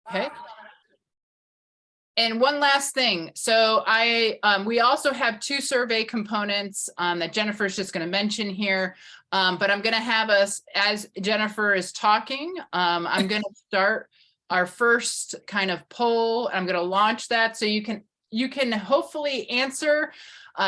Okay. And one last thing. So we also have 2 survey components that Jennifer's just going to mention here. But I'm going to have us, as Jennifer is talking, I'm going to start our first kind of poll. I'm going to launch that so you can hopefully answer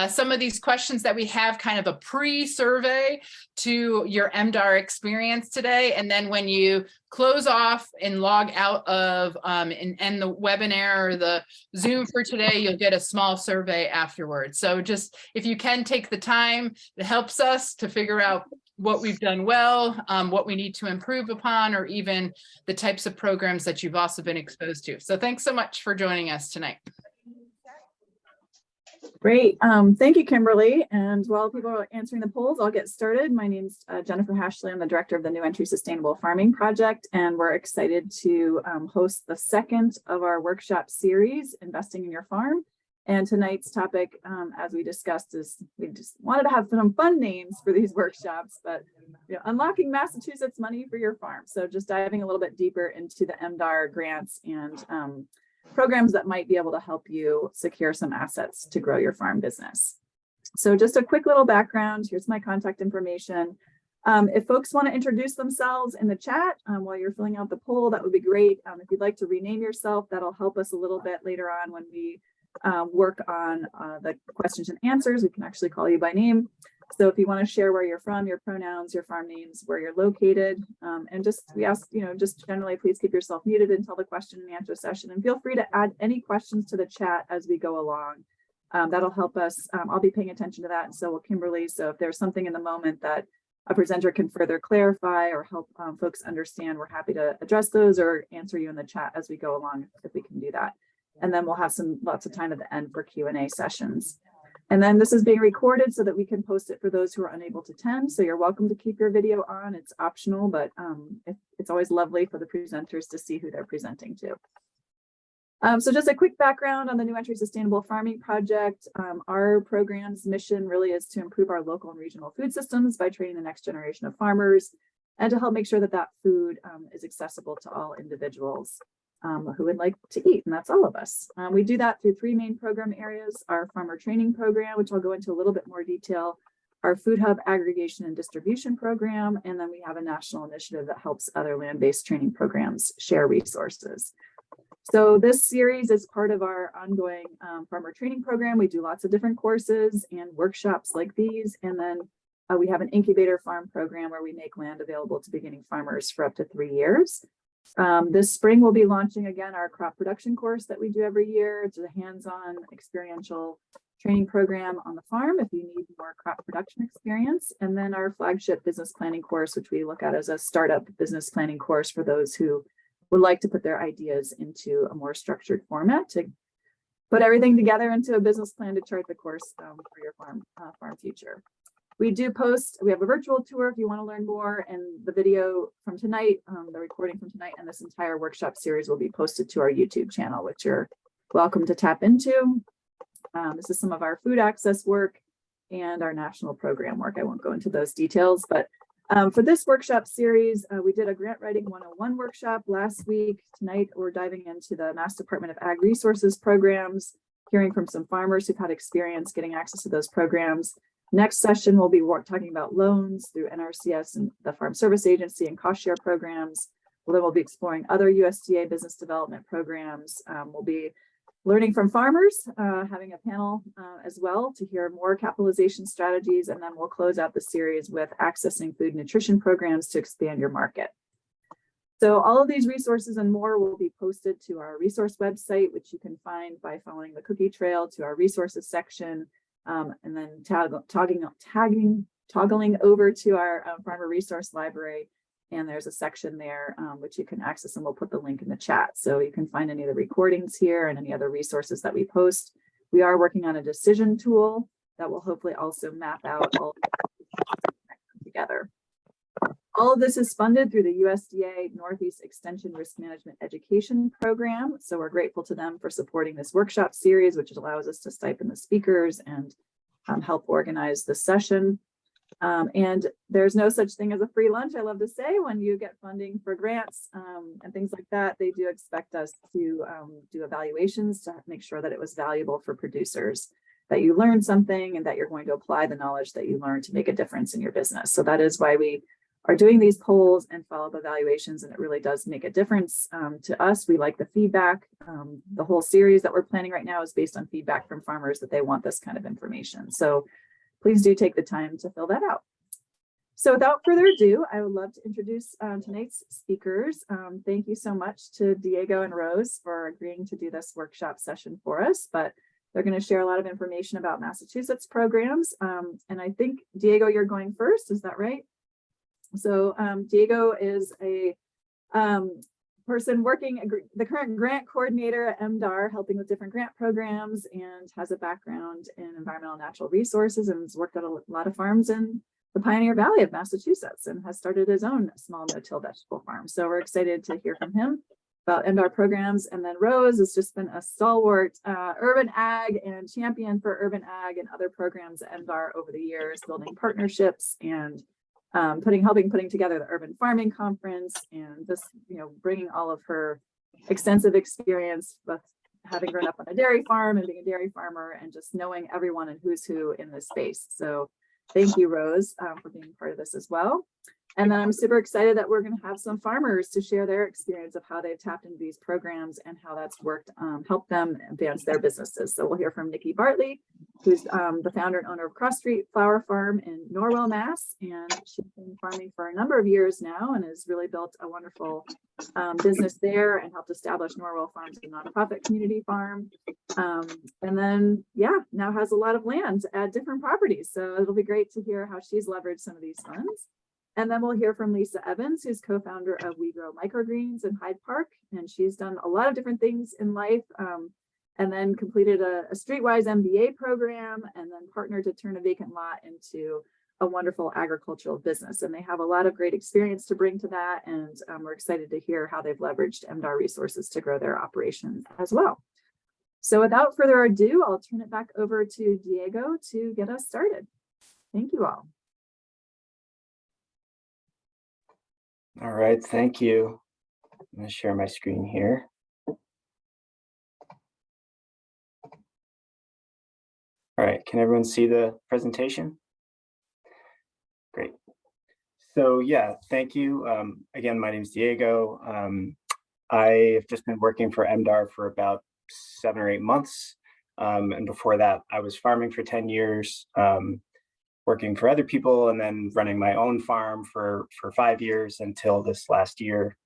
some of these questions that we have, kind of a pre-survey to your MDAR experience today. And then when you close off and log out of and end the webinar or the Zoom for today, you'll get a small survey afterwards. So just if you can take the time, it helps us to figure out what we've done well, what we need to improve upon, or even the types of programs that you've also been exposed to. So thanks so much for joining us tonight. Great. Thank you, Kimberly. And while people are answering the polls, I'll get started. My name's Jennifer Hashley. I'm the director of the New Entry Sustainable Farming Project, and we're excited to host the second of our workshop series, Investing in Your Farm. And tonight's topic, as we discussed, is we just wanted to have some fun names for these workshops, but unlocking Massachusetts money for your farm. So just diving a little bit deeper into the MDAR grants and programs that might be able to help you secure some assets to grow your farm business. So just a quick little background. Here's my contact information. If folks want to introduce themselves in the chat while you're filling out the poll, that would be great. If you'd like to rename yourself, that'll help us a little bit later on when we work on the questions and answers. We can actually call you by name. So if you want to share where you're from, your pronouns, your farm names, where you're located, and we ask, just generally, please keep yourself muted until the question and answer session, and feel free to add any questions to the chat as we go along. That'll help us. I'll be paying attention to that, and so will Kimberly. So if there's something in the moment that a presenter can further clarify or help folks understand, we're happy to address those or answer you in the chat as we go along, if we can do that. And then we'll have lots of time at the end for Q&A sessions. And then this is being recorded so that we can post it for those who are unable to attend. So you're welcome to keep your video on. It's optional, but it's always lovely for the presenters to see who they're presenting to. So just a quick background on the New Entry Sustainable Farming Project. Our program's mission really is to improve our local and regional food systems by training the next generation of farmers and to help make sure that food is accessible to all individuals who would like to eat, and that's all of us. We do that through 3 main program areas: our farmer training program, which I'll go into a little bit more detail, our food hub aggregation and distribution program, and then we have a national initiative that helps other land-based training programs share resources. So this series is part of our ongoing farmer training program. We do lots of different courses and workshops like these, and then we have an incubator farm program where we make land available to beginning farmers for up to 3 years. This spring, we'll be launching again our crop production course that we do every year. It's a hands-on experiential training program on the farm if you need more crop production experience. And then our flagship business planning course, which we look at as a startup business planning course for those who would like to put their ideas into a more structured format to put everything together into a business plan to chart the course for your farm future. We have a virtual tour if you want to learn more, and the video from tonight, the recording from tonight, and this entire workshop series will be posted to our YouTube channel, which you're welcome to tap into. This is some of our food access work and our national program work. I won't go into those details, but for this workshop series, we did a Grant Writing 101 workshop last week. Tonight, we're diving into the Mass Department of Ag Resources programs, hearing from some farmers who've had experience getting access to those programs. Next session, we'll be talking about loans through NRCS and the Farm Service Agency and cost share programs. Then we'll be exploring other USDA business development programs. We'll be learning from farmers, having a panel as well to hear more capitalization strategies. And then we'll close out the series with accessing food nutrition programs to expand your market. So all of these resources and more will be posted to our resource website, which you can find by following the cookie trail to our resources section. And then toggling over to our farmer resource library, and there's a section there which you can access, and we'll put the link in the chat so you can find any of the recordings here and any other resources that we post. We are working on a decision tool that will hopefully also map out all together. All of this is funded through the USDA Northeast Extension Risk Management Education Program. So we're grateful to them for supporting this workshop series, which allows us to stipend the speakers and help organize the session. And there's no such thing as a free lunch, I love to say. When you get funding for grants and things like that, they do expect us to do evaluations to make sure that it was valuable for producers, that you learned something and that you're going to apply the knowledge that you learned to make a difference in your business. So that is why we are doing these polls and follow-up evaluations, and it really does make a difference to us. We like the feedback. The whole series that we're planning right now is based on feedback from farmers that they want this kind of information. So please do take the time to fill that out. So without further ado, I would love to introduce tonight's speakers. Thank you so much to Diego and Rose for agreeing to do this workshop session for us, but they're going to share a lot of information about Massachusetts programs. And I think, Diego, you're going first, is that right? So Diego is a person working, the current grant coordinator at MDAR, helping with different grant programs, and has a background in environmental natural resources and has worked at a lot of farms in the Pioneer Valley of Massachusetts and has started his own small no-till vegetable farm. So we're excited to hear from him about MDAR programs. And then Rose has just been a stalwart urban ag and champion for urban ag and other programs at MDAR over the years, building partnerships and helping putting together the urban farming conference, and just, bringing all of her extensive experience with having grown up on a dairy farm and being a dairy farmer and just knowing everyone and who's who in this space. So thank you, Rose, for being part of this as well. And then I'm super excited that we're going to have some farmers to share their experience of how they've tapped into these programs and how that's worked, helped them advance their businesses. So we'll hear from Nikki Bartley, who's the founder and owner of Cross Street Flower Farm in Norwell, Mass. And she's been farming for a number of years now and has really built a wonderful business there and helped establish Norwell Farms, a nonprofit community farm. And then, now has a lot of land at different properties. So it'll be great to hear how she's leveraged some of these funds. And then we'll hear from Lisa Evans, who's co-founder of We Grow Microgreens in Hyde Park. And she's done a lot of different things in life, and then completed a streetwise MBA program and then partnered to turn a vacant lot into a wonderful agricultural business. And they have a lot of great experience to bring to that. And we're excited to hear how they've leveraged MDAR resources to grow their operations as well. So without further ado, I'll turn it back over to Diego to get us started. Thank you all. All right, thank you. I'm going to share my screen here. All right, can everyone see the presentation? Great. So thank you. Again, my name is Diego. I've just been working for MDAR for about 7 or 8 months. And before that, I was farming for 10 years. Working for other people and then running my own farm for 5 years until this last year.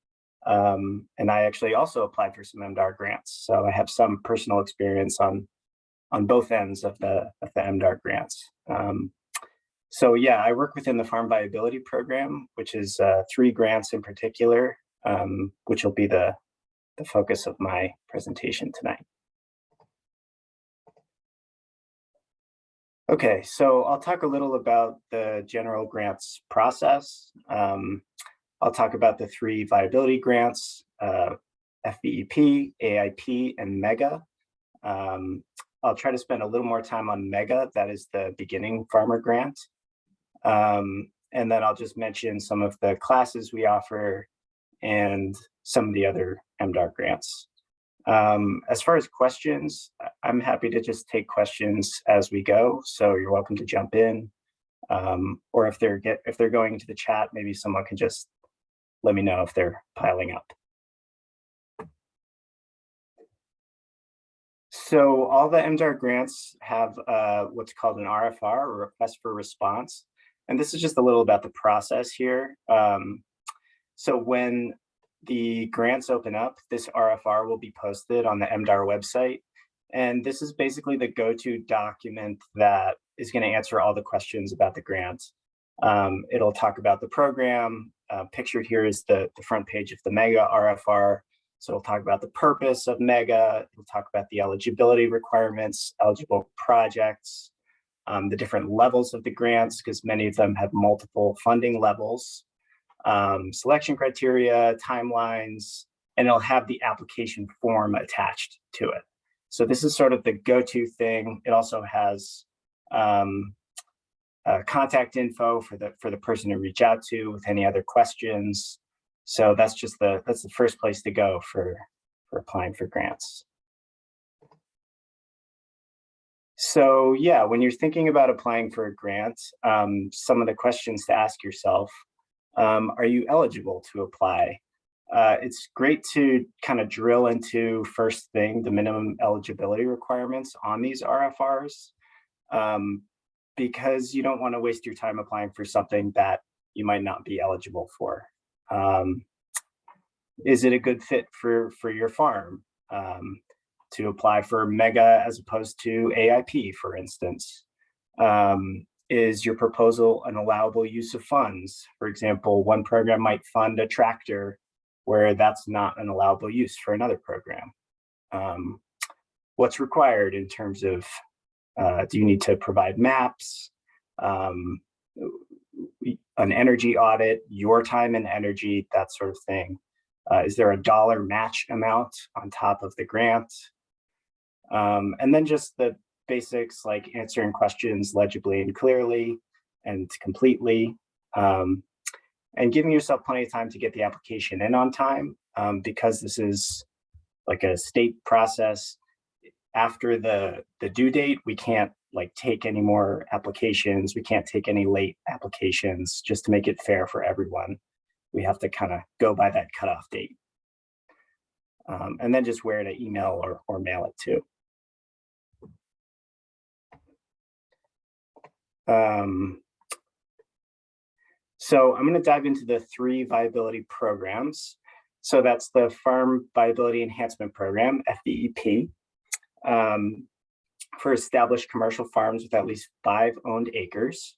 And I actually also applied for some MDAR grants. So I have some personal experience on both ends of the MDAR grants. I work within the Farm Viability Program, which is 3 grants in particular, which will be the focus of my presentation tonight. Okay, so I'll talk a little about the general grants process. I'll talk about the 3 viability grants, FVEP, AIP, and MEGA. I'll try to spend a little more time on MEGA, that is the beginning farmer grant. And then I'll just mention some of the classes we offer and some of the other MDAR grants. As far as questions, I'm happy to just take questions as we go. So you're welcome to jump in, or if they're going into the chat, maybe someone can just let me know if they're piling up. So all the MDAR grants have what's called an RFR, or request for response. And this is just a little about the process here. So when the grants open up, this RFR will be posted on the MDAR website. And this is basically the go-to document that is going to answer all the questions about the grant. It'll talk about the program. Pictured here is the front page of the MEGA RFR. So it'll talk about the purpose of MEGA. It'll talk about the eligibility requirements, eligible projects, the different levels of the grants, because many of them have multiple funding levels. Selection criteria, timelines, and it'll have the application form attached to it. So this is sort of the go-to thing. It also has contact info for the person to reach out to with any other questions. So that's the first place to go for applying for grants. So yeah, when you're thinking about applying for a grant, some of the questions to ask yourself, are you eligible to apply? It's great to kind of drill into first thing, the minimum eligibility requirements on these RFRs, because you don't want to waste your time applying for something that you might not be eligible for. Is it a good fit for your farm? To apply for MEGA as opposed to AIP, for instance? Is your proposal an allowable use of funds? For example, one program might fund a tractor where that's not an allowable use for another program. What's required in terms of, do you need to provide maps, an energy audit, your time and energy, that sort of thing? Is there a dollar match amount on top of the grant? And then just the basics like answering questions legibly and clearly and completely, and giving yourself plenty of time to get the application in on time, because this is like a state process. After the due date, we can't like take any more applications. We can't take any late applications, just to make it fair for everyone. We have to kind of go by that cutoff date. And then just where to email or mail it to. So I'm going to dive into the 3 viability programs. So that's the Farm Viability Enhancement Program, FVEP, for established commercial farms with at least 5 owned acres.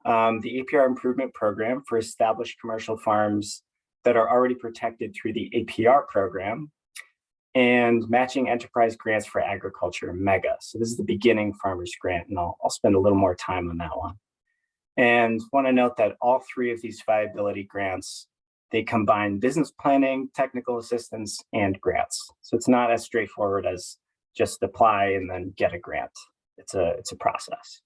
The APR Improvement Program for established commercial farms that are already protected through the APR program, and Matching Enterprise Grants for Agriculture, MEGA. So this is the beginning farmers grant, and I'll spend a little more time on that one. And want to note that all 3 of these viability grants, they combine business planning, technical assistance, and grants. So it's not as straightforward as just apply and then get a grant. It's a process.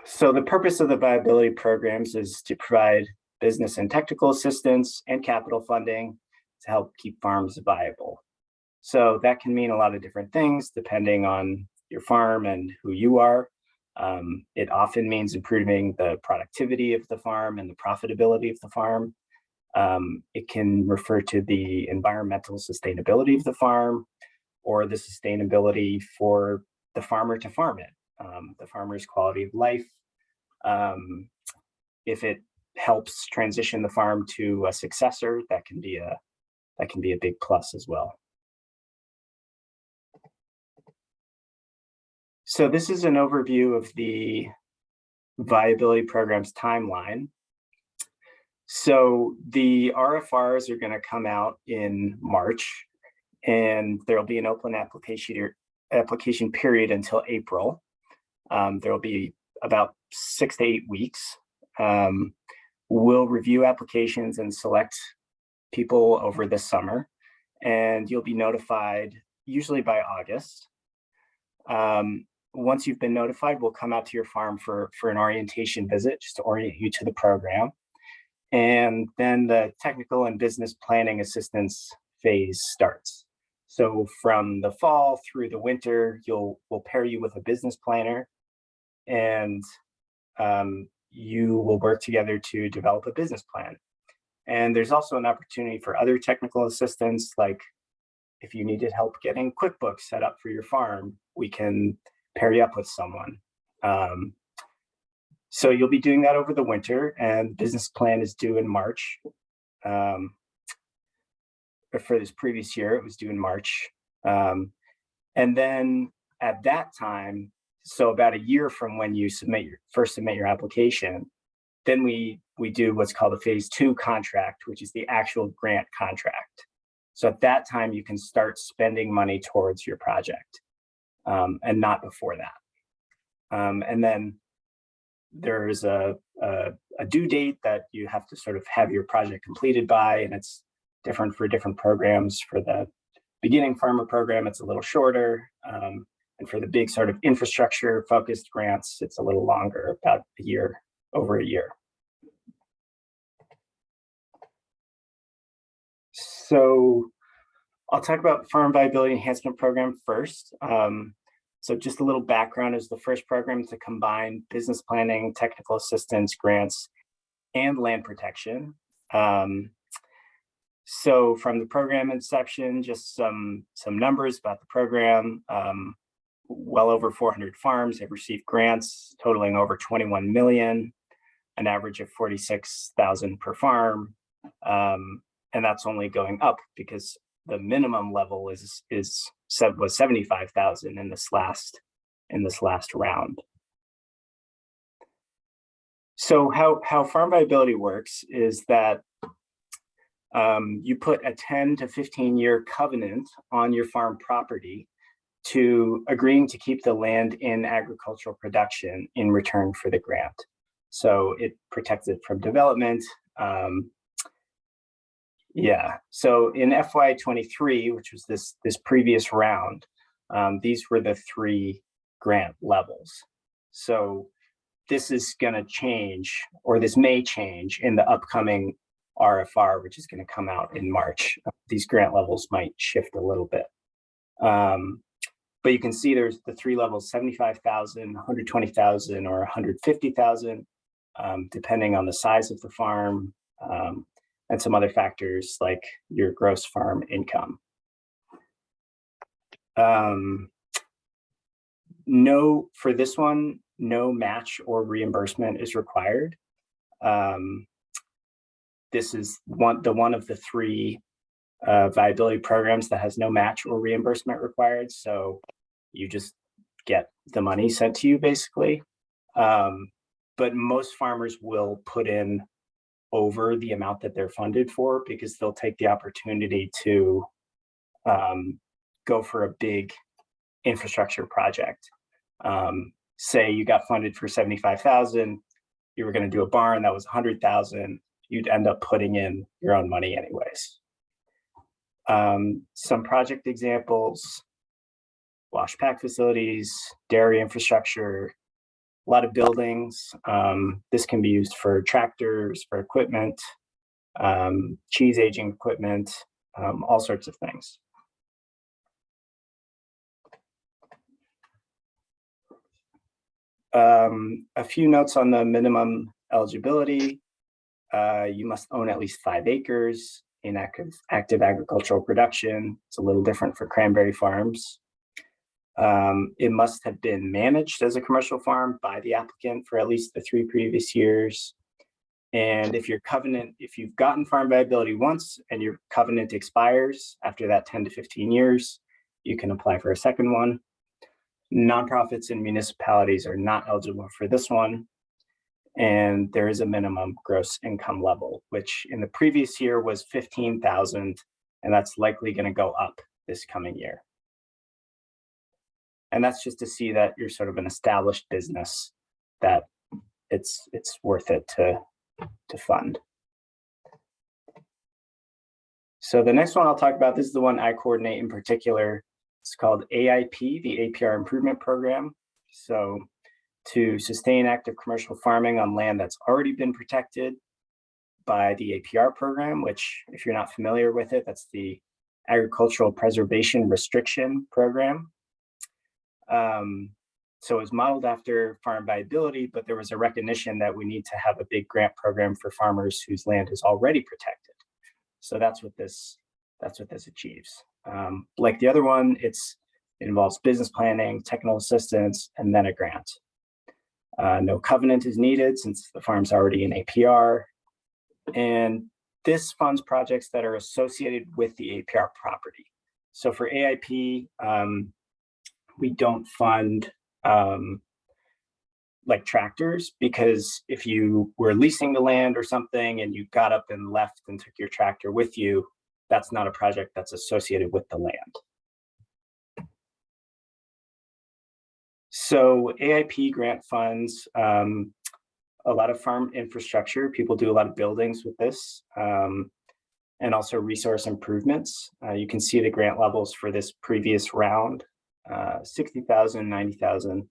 So the purpose of the viability programs is to provide business and technical assistance and capital funding to help keep farms viable. So that can mean a lot of different things depending on your farm and who you are. It often means improving the productivity of the farm and the profitability of the farm. It can refer to the environmental sustainability of the farm, or the sustainability for the farmer to farm it, the farmer's quality of life. If it helps transition the farm to a successor, that can be a big plus as well. So this is an overview of the viability program's timeline. So the RFRs are going to come out in March, and there'll be an open application period until April. There'll be about 6 to 8 weeks. We'll review applications and select people over the summer, and you'll be notified usually by August. Once you've been notified, we'll come out to your farm for an orientation visit, just to orient you to the program. And then the technical and business planning assistance phase starts. So from the fall through the winter, we'll pair you with a business planner, and you will work together to develop a business plan. And there's also an opportunity for other technical assistance, like if you needed help getting QuickBooks set up for your farm, we can pair you up with someone. So you'll be doing that over the winter, and business plan is due in March. But for this previous year, it was due in March. And then at that time, so about a year from when you first submit your application, then we do what's called a phase 2 contract, which is the actual grant contract. So at that time, you can start spending money towards your project, and not before that. And then there's a due date that you have to sort of have your project completed by, and it's different for different programs. For the beginning farmer program, it's a little shorter. And for the big sort of infrastructure focused grants, it's a little longer, about a year, over a year. So I'll talk about Farm Viability Enhancement Program first. So just a little background, is the first program to combine business planning, technical assistance, grants, and land protection. So from the program inception, just some numbers about the program. Well over 400 farms have received grants totaling over 21 million, an average of 46,000 per farm. And that's only going up because the minimum level was 75,000 in this last round. So how farm viability works is that you put a 10 to 15 year covenant on your farm property to agreeing to keep the land in agricultural production in return for the grant. So it protects it from development. So in FY23, which was this previous round, these were the 3 grant levels. So this is going to change, or this may change in the upcoming RFR, which is going to come out in March. These grant levels might shift a little bit. But you can see there's the 3 levels: 75,000, 120,000, or 150,000, depending on the size of the farm, and some other factors like your gross farm income. For this one, no match or reimbursement is required. This is one of the 3 viability programs that has no match or reimbursement required. So you just get the money sent to you, basically. But most farmers will put in over the amount that they're funded for, because they'll take the opportunity to go for a big infrastructure project. Say you got funded for 75,000, you were going to do a barn that was 100,000, you'd end up putting in your own money anyways. Some project examples: wash pack facilities, dairy infrastructure, a lot of buildings. This can be used for tractors, for equipment, cheese aging equipment, all sorts of things. A few notes on the minimum eligibility. You must own at least 5 acres in active agricultural production. It's a little different for cranberry farms. It must have been managed as a commercial farm by the applicant for at least the 3 previous years. And if you've gotten farm viability once and your covenant expires after that 10 to 15 years, you can apply for a second one. Nonprofits and municipalities are not eligible for this one. And there is a minimum gross income level, which in the previous year was 15,000, and that's likely going to go up this coming year. And that's just to see that you're sort of an established business, that it's worth it to fund. So the next one I'll talk about, this is the one I coordinate in particular. It's called AIP, the APR Improvement Program. So to sustain active commercial farming on land that's already been protected by the APR program, which, if you're not familiar with it, that's the Agricultural Preservation Restriction Program. So it was modeled after farm viability, but there was a recognition that we need to have a big grant program for farmers whose land is already protected. So that's what this achieves. Like the other one, it involves business planning, technical assistance, and then a grant. No covenant is needed since the farm's already in APR. And this funds projects that are associated with the APR property. So for AIP, we don't fund like tractors, because if you were leasing the land or something and you got up and left and took your tractor with you, that's not a project that's associated with the land. So AIP grant funds a lot of farm infrastructure. People do a lot of buildings with this. and also resource improvements. You can see the grant levels for this previous round, 60,000, 90,000,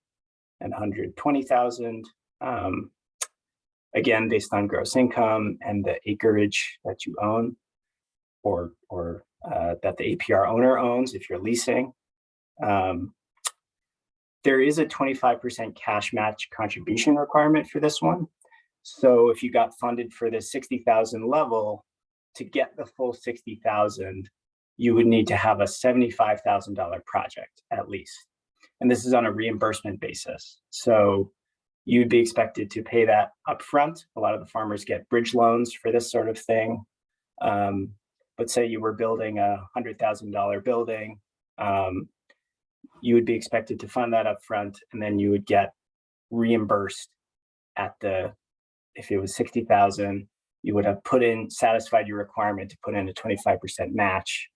and 120,000. Again, based on gross income and the acreage that you own, or that the APR owner owns if you're leasing. There is a 25% cash match contribution requirement for this one. So if you got funded for the 60,000 level, to get the full 60,000, you would need to have a $75,000 project at least. And this is on a reimbursement basis. So you'd be expected to pay that upfront. A lot of the farmers get bridge loans for this sort of thing. But say you were building a $100,000 building, you would be expected to fund that upfront, and then you would get reimbursed at the, if it was 60,000, you would have satisfied your requirement to put in a 25% match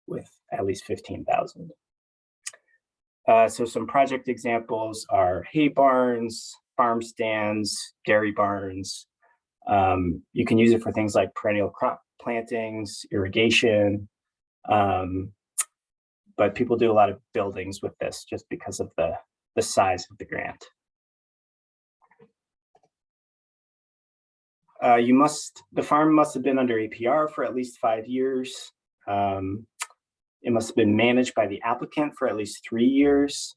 with at least 15,000. So some project examples are hay barns, farm stands, dairy barns. You can use it for things like perennial crop plantings, irrigation, but people do a lot of buildings with this just because of the size of the grant. The farm must have been under APR for at least 5 years. It must have been managed by the applicant for at least 3 years.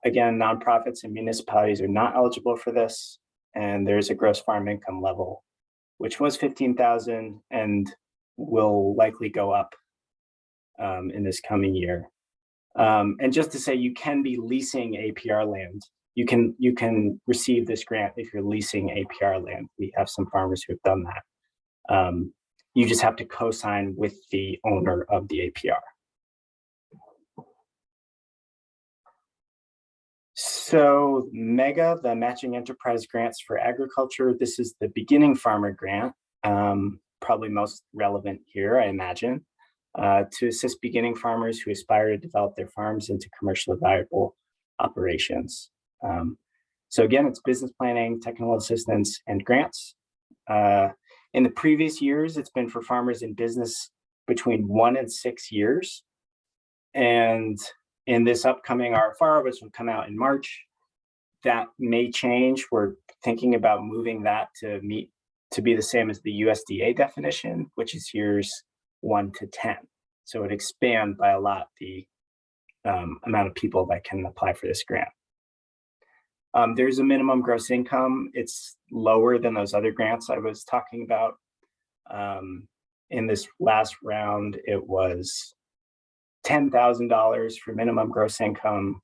Again, nonprofits and municipalities are not eligible for this. And there's a gross farm income level, which was 15,000 and will likely go up in this coming year. And just to say, you can be leasing APR land. You can receive this grant if you're leasing APR land. We have some farmers who have done that. You just have to co-sign with the owner of the APR. So MEGA, the Matching Enterprise Grants for Agriculture, this is the beginning farmer grant, probably most relevant here, I imagine, to assist beginning farmers who aspire to develop their farms into commercially viable operations. So again, it's business planning, technical assistance, and grants. In the previous years, it's been for farmers in business between 1 and 6 years. And in this upcoming RFR, which will come out in March, that may change. We're thinking about moving that to be the same as the USDA definition, which is years 1 to 10. So it expand by a lot the amount of people that can apply for this grant. There's a minimum gross income. It's lower than those other grants I was talking about. In this last round, it was $10,000 for minimum gross income.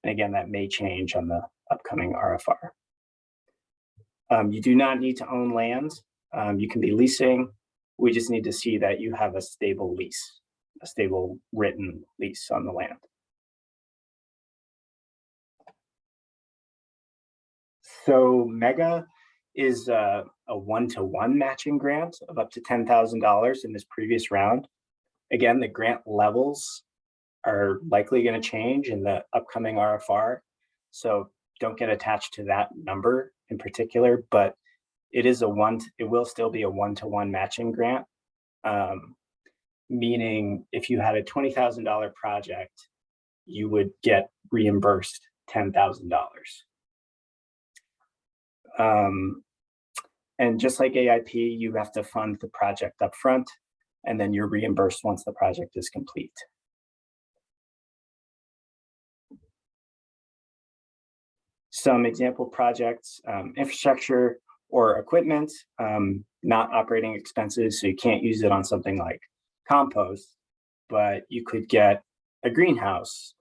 And again, that may change on the upcoming RFR. You do not need to own land. You can be leasing. We just need to see that you have a stable lease, a stable written lease on the land. So MEGA is a 1-to-1 matching grant of up to $10,000 in this previous round. Again, the grant levels are likely going to change in the upcoming RFR. So don't get attached to that number in particular, but it will still be a 1-to-1 matching grant. Meaning if you had a $20,000 project, you would get reimbursed $10,000. And just like AIP, you have to fund the project up front, and then you're reimbursed once the project is complete. Some example projects, infrastructure or equipment, not operating expenses, so you can't use it on something like compost, but you could get a greenhouse,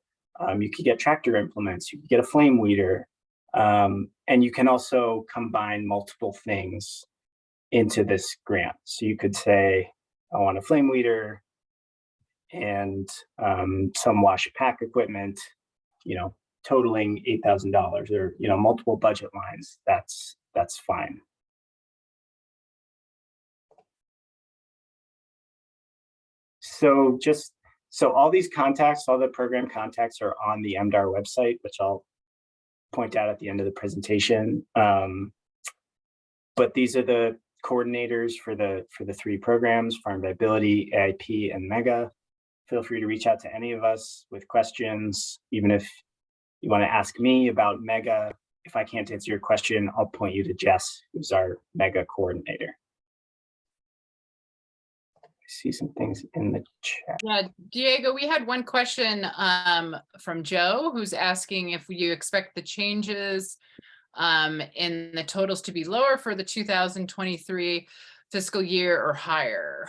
you could get tractor implements, you could get a flame weeder, and you can also combine multiple things into this grant. So you could say, I want a flame weeder and some wash pack equipment, totaling $8,000, or multiple budget lines. That's fine. So all these contacts, all the program contacts are on the MDAR website, which I'll point out at the end of the presentation. But these are the coordinators for the three programs, Farm Viability, AIP, and MEGA. Feel free to reach out to any of us with questions, even if you want to ask me about MEGA. If I can't answer your question, I'll point you to Jess, who's our MEGA coordinator. I see some things in the chat. Yeah, Diego, we had one question from Joe, who's asking if you expect the changes in the totals to be lower for the 2023 fiscal year or higher.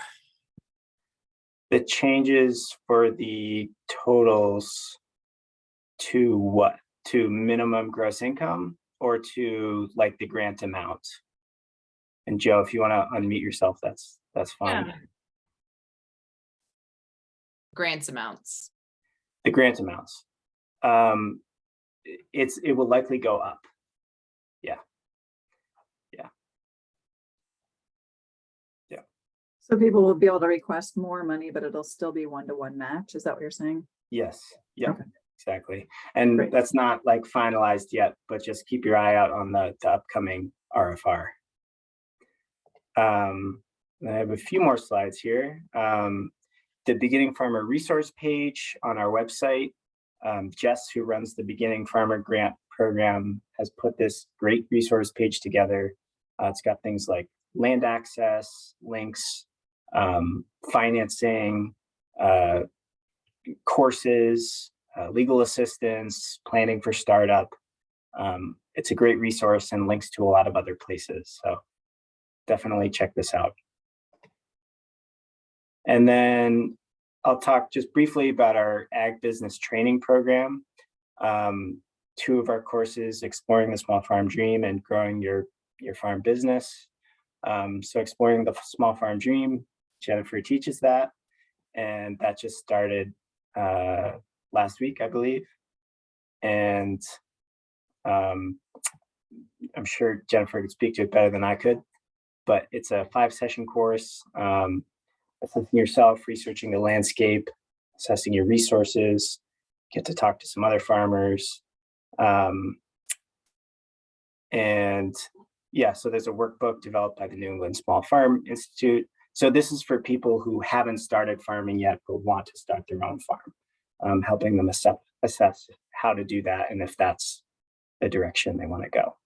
The changes for the totals to what? To minimum gross income or to like the grant amount? And Joe, if you want to unmute yourself, that's fine. Yeah. Grants amounts. The grant amounts. It will likely go up. Yeah. So people will be able to request more money, but it'll still be 1-to-1 match. Is that what you're saying? Yes. Yeah. Okay. Exactly. And Great. That's not like finalized yet, but just keep your eye out on the upcoming RFR. I have a few more slides here. The Beginning Farmer resource page on our website. Jess, who runs the Beginning Farmer Grant Program, has put this great resource page together. It's got things like land access, links, financing, courses, legal assistance, planning for startup. It's a great resource and links to a lot of other places. So definitely check this out. And then I'll talk just briefly about our ag business training program. 2 of our courses, Exploring the Small Farm Dream and Growing Your Farm Business. So Exploring the Small Farm Dream, Jennifer teaches that, and that just started last week, I believe. And I'm sure Jennifer could speak to it better than I could, but it's a 5-session course. Assessing yourself, researching the landscape, assessing your resources, get to talk to some other farmers. And yeah, so there's a workbook developed by the New England Small Farm Institute. So this is for people who haven't started farming yet, but want to start their own farm, helping them assess how to do that and if that's the direction they want to go.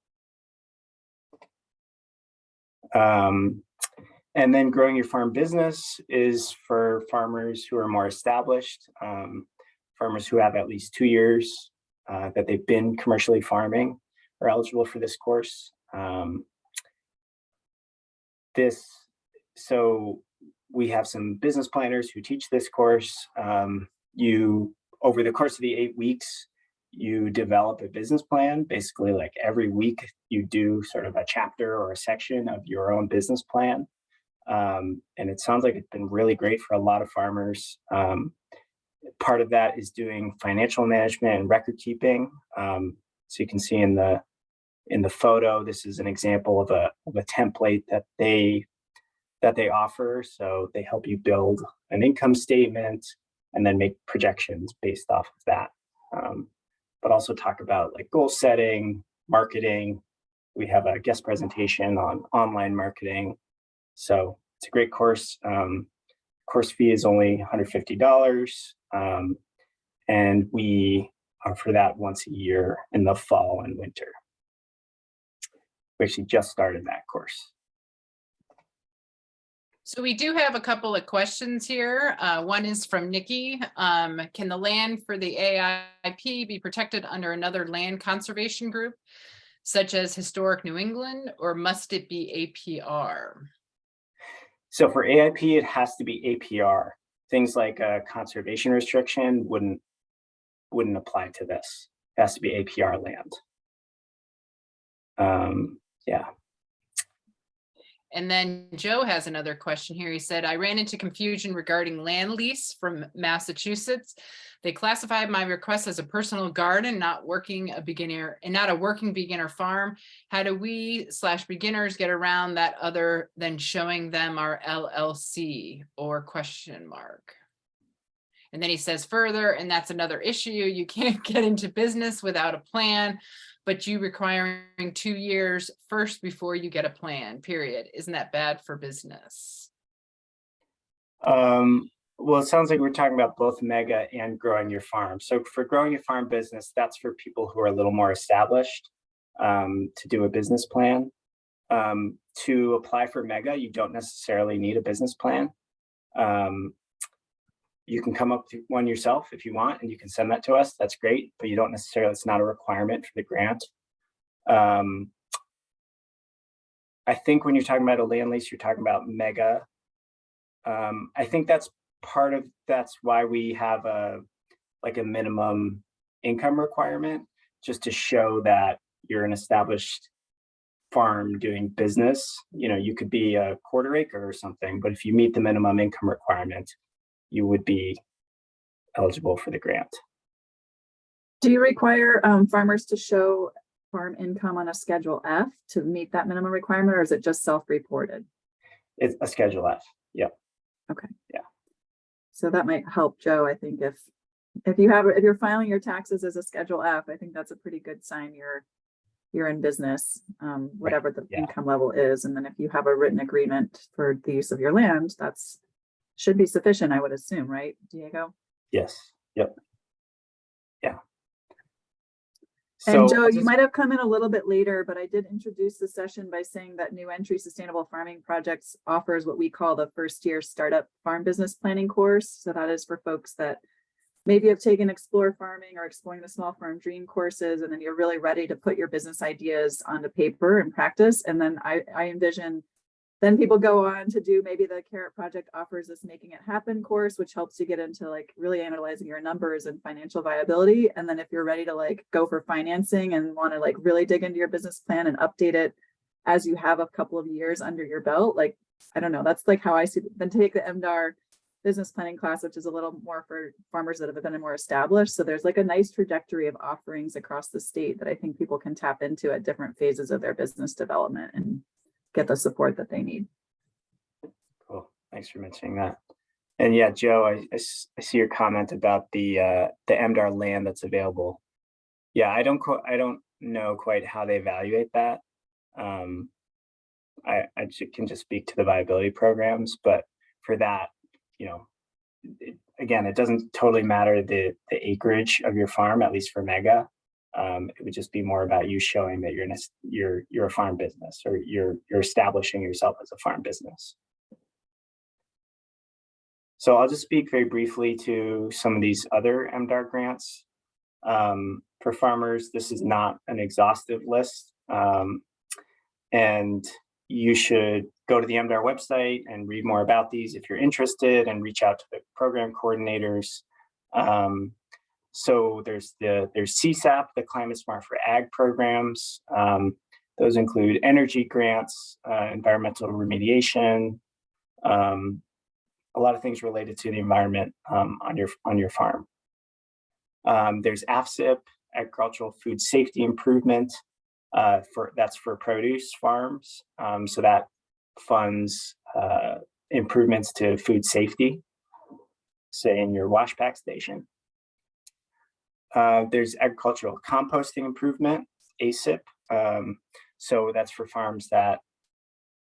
And then Growing Your Farm Business is for farmers who are more established, farmers who have at least 2 years that they've been commercially farming are eligible for this course. So we have some business planners who teach this course. Over the course of the 8 weeks, you develop a business plan. Basically, like every week, you do sort of a chapter or a section of your own business plan. And it sounds like it's been really great for a lot of farmers. Part of that is doing financial management and record keeping. So you can see in the photo, this is an example of a template that they offer. So they help you build an income statement and then make projections based off of that. But also talk about like goal setting, marketing. We have a guest presentation on online marketing. So it's a great course. Course fee is only $150. And we offer that once a year in the fall and winter. We actually just started that course. So we do have a couple of questions here. One is from Nikki. Can the land for the AIP be protected under another land conservation group, such as Historic New England, or must it be APR? So for AIP, it has to be APR. Things like a conservation restriction wouldn't apply to this. It has to be APR land. Yeah. And then Joe has another question here. He said, I ran into confusion regarding land lease from Massachusetts. They classified my request as a personal garden, not a working beginner farm. How do we /beginners get around that other than showing them our LLC or question mark? And then he says further, and that's another issue. You can't get into business without a plan, but you requiring 2 years first before you get a plan, period. Isn't that bad for business? Well, it sounds like we're talking about both mega and growing your farm. So for growing your farm business, that's for people who are a little more established to do a business plan. To apply for mega, you don't necessarily need a business plan. You can come up with one yourself if you want, and you can send that to us. That's great, but you don't necessarily, it's not a requirement for the grant. I think when you're talking about a land lease, you're talking about mega. I think that's why we have a minimum income requirement, just to show that you're an established farm doing business. You know, you could be a quarter acre or something, but if you meet the minimum income requirement, you would be eligible for the grant. Do you require farmers to show farm income on a Schedule F to meet that minimum requirement, or is it just self-reported? It's a Schedule F. Yep. Okay. Yeah. So that might help, Joe. I think if you're filing your taxes as a Schedule F, I think that's a pretty good sign you're in business, whatever the income level is. And then if you have a written agreement for the use of your land, that's should be sufficient, I would assume, right, Diego? Yes. Yep. Yeah. And Joe, you might have come in a little bit later, but I did introduce the session by saying that New Entry Sustainable Farming Projects offers what we call the first year startup farm business planning course. So that is for folks that maybe have taken Explore Farming or Exploring the Small Farm Dream courses, and then you're really ready to put your business ideas onto paper and practice. And then I envision then people go on to do, maybe the Carrot Project offers this Making It Happen course, which helps you get into like really analyzing your numbers and financial viability. And then if you're ready to like go for financing and want to like really dig into your business plan and update it as you have a couple of years under your belt, like, I don't know, that's like how I see it. Then take the MDAR business planning class, which is a little more for farmers that have been more established. So there's like a nice trajectory of offerings across the state that I think people can tap into at different phases of their business development and get the support that they need. Cool. Thanks for mentioning that. And yeah, Joe, I see your comment about the MDAR land that's available. Yeah, I don't know quite how they evaluate that. I can just speak to the viability programs, but for that, you know, it doesn't totally matter the acreage of your farm, at least for mega. It would just be more about you showing that you're a farm business, or you're establishing yourself as a farm business. So I'll just speak very briefly to some of these other MDAR grants for farmers. This is not an exhaustive list, and you should go to the MDAR website and read more about these if you're interested, and reach out to the program coordinators. So there's CSAP, the Climate Smart for Ag programs. Those include energy grants, environmental remediation, a lot of things related to the environment on your farm. There's AFSIP, Agricultural Food Safety Improvement, that's for produce farms. So that funds improvements to food safety, say in your wash pack station. There's agricultural composting improvement, ASIP. So that's for farms that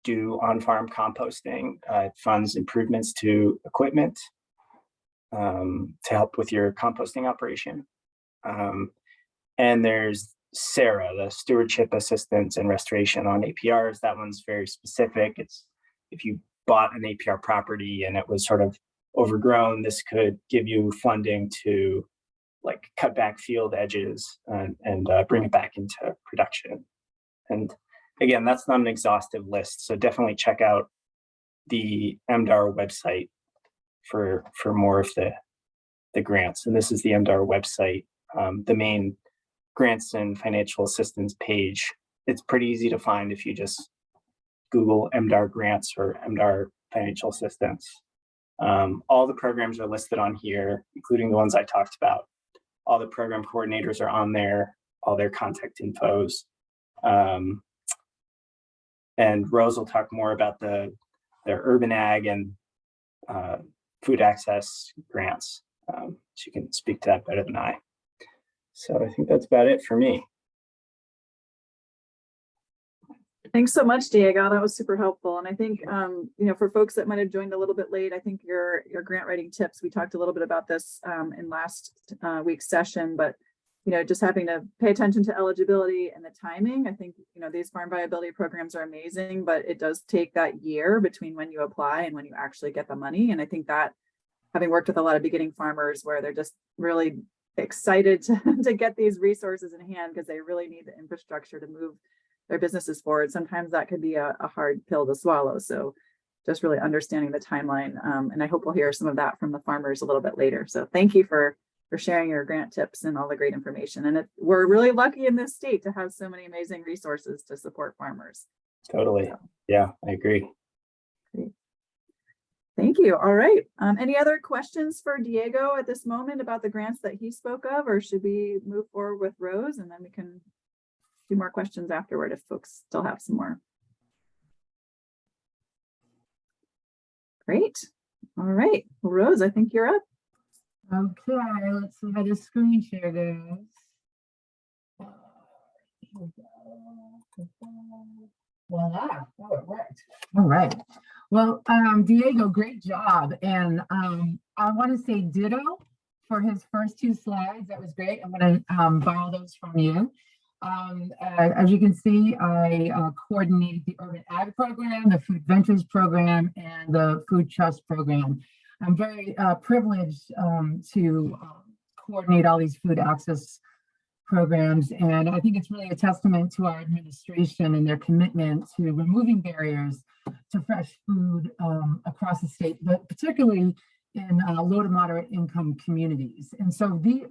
do on-farm composting. It funds improvements to equipment to help with your composting operation. And there's SARA, the Stewardship Assistance and Restoration on APRs. That one's very specific. It's if you bought an APR property and it was sort of overgrown, this could give you funding to like cut back field edges and bring it back into production. And again, that's not an exhaustive list, so definitely check out the MDAR website for more of the grants. And this is the MDAR website, the main grants and financial assistance page. It's pretty easy to find if you just Google MDAR grants or MDAR financial assistance. All the programs are listed on here, including the ones I talked about. All the program coordinators are on there, all their contact infos. And Rose will talk more about the urban ag and food access grants She can speak to that better than I. So I think that's about it for me. Thanks so much, Diego. That was super helpful. And I think, for folks that might have joined a little bit late, I think your grant writing tips, we talked a little bit about this in last week's session, but, just having to pay attention to eligibility and the timing. I think, these farm viability programs are amazing, but it does take that year between when you apply and when you actually get the money. And I think that, having worked with a lot of beginning farmers where they're just really excited to get these resources in hand because they really need the infrastructure to move their businesses forward. Sometimes that could be a hard pill to swallow. So just really understanding the timeline. And I hope we'll hear some of that from the farmers a little bit later. So thank you for sharing your grant tips and all the great information. And we're really lucky in this state to have so many amazing resources to support farmers. Totally. So. Yeah, I agree. Great. Thank you. All right. Any other questions for Diego at this moment about the grants that he spoke of, or should we move forward with Rose and then we can do more questions afterward if folks still have some more? Great. All right. Well, Rose, I think you're up. Okay, let's see how the screen share goes. Here we go. Voila. Oh, it worked. All right. Well, Diego, great job. And I want to say ditto for his first two slides. That was great. I'm going to borrow those from you. As you can see, I coordinate the Urban Ag Program, the Food Ventures Program, and the Food Trust Program. I'm very privileged to coordinate all these food access programs, and I think it's really a testament to our administration and their commitment to removing barriers to fresh food across the state, but particularly in low to moderate income communities. And so the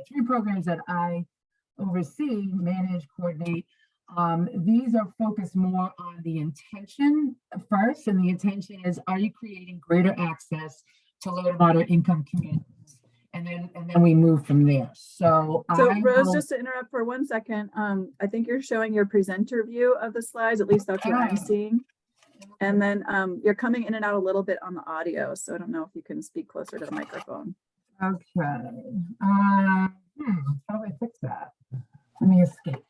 three programs that I oversee, manage, coordinate, these are focused more on the intention first, and the intention is, are you creating greater access to low to moderate income communities? And then we move from there. So Rose, just to interrupt for 1 second, I think you're showing your presenter view of the slides, at least that's what I'm seeing. And then you're coming in and out a little bit on the audio, so I don't know if you can speak closer to the microphone. Okay. How do I fix that? Let me escape.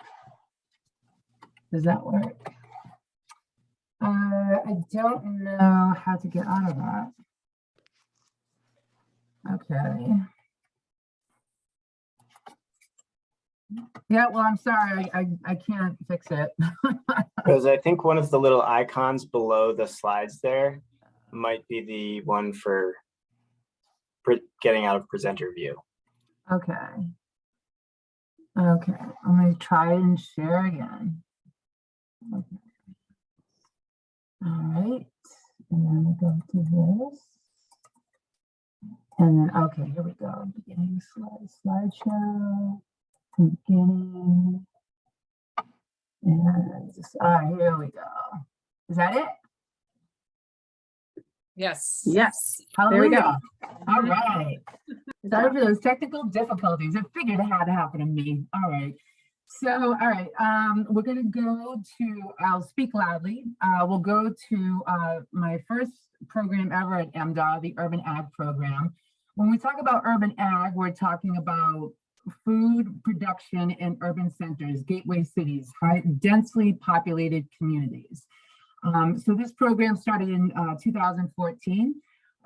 Does that work? I don't know how to get out of that. Okay. Yeah, well, I'm sorry, I can't fix it. Because I think one of the little icons below the slides there might be the one for getting out of presenter view. Okay. Okay, I'm going to try and share again. Okay. All right, and then we'll go to this. And then, okay, here we go. Beginning slideshow, beginning. And just, here we go. Is that it? Yes. Yes. Hallelujah. There we go. All right. Sorry for those technical difficulties. I figured it had to happen to me. All right. So, all right. We're going to go to, I'll speak loudly. We'll go to my first program ever at MDAR, the Urban Ag Program. When we talk about urban ag, we're talking about food production in urban centers, gateway cities, densely populated communities. So this program started in 2014.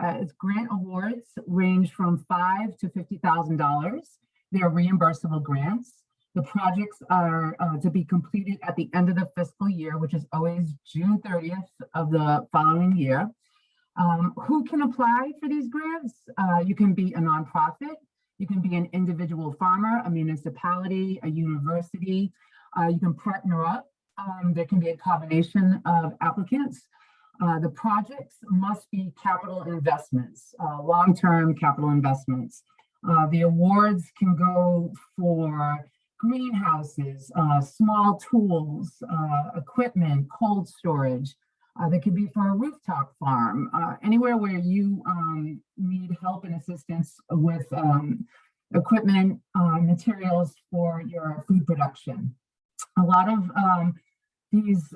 Its grant awards range from $5,000 to $50,000. They are reimbursable grants. The projects are to be completed at the end of the fiscal year, which is always June 30th of the following year. Who can apply for these grants? You can be a nonprofit. You can be an individual farmer, a municipality, a university. You can partner up. There can be a combination of applicants. The projects must be capital investments, long-term capital investments. The awards can go for greenhouses, small tools, equipment, cold storage. They could be for a rooftop farm, anywhere where you need help and assistance with equipment, materials for your food production. A lot of these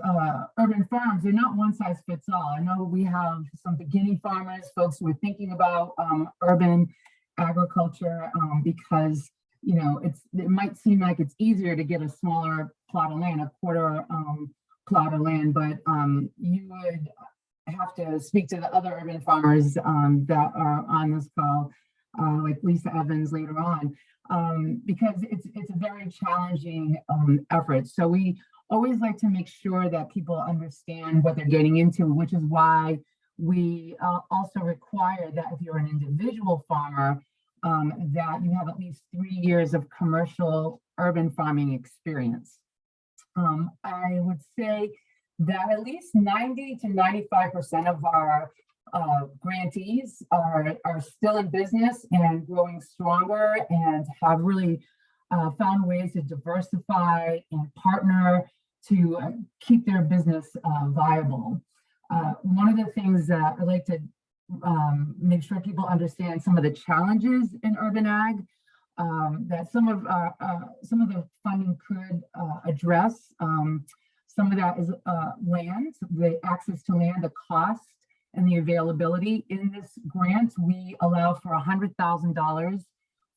urban farms, they're not one size fits all. I know we have some beginning farmers, folks who are thinking about urban agriculture because, you know, it might seem like it's easier to get a smaller plot of land, a quarter plot of land, but you would have to speak to the other urban farmers that are on this call, like Lisa Evans later on, because it's a very challenging effort. So we always like to make sure that people understand what they're getting into, which is why we also require that if you're an individual farmer, that you have at least 3 years of commercial urban farming experience. I would say that at least 90 to 95% of our grantees are still in business and growing stronger and have really found ways to diversify and partner to keep their business viable. One of the things that I like to make sure people understand some of the challenges in urban ag that some of the funding could address. Some of that is land, the access to land, the cost, and the availability. In this grant, we allow for $100,000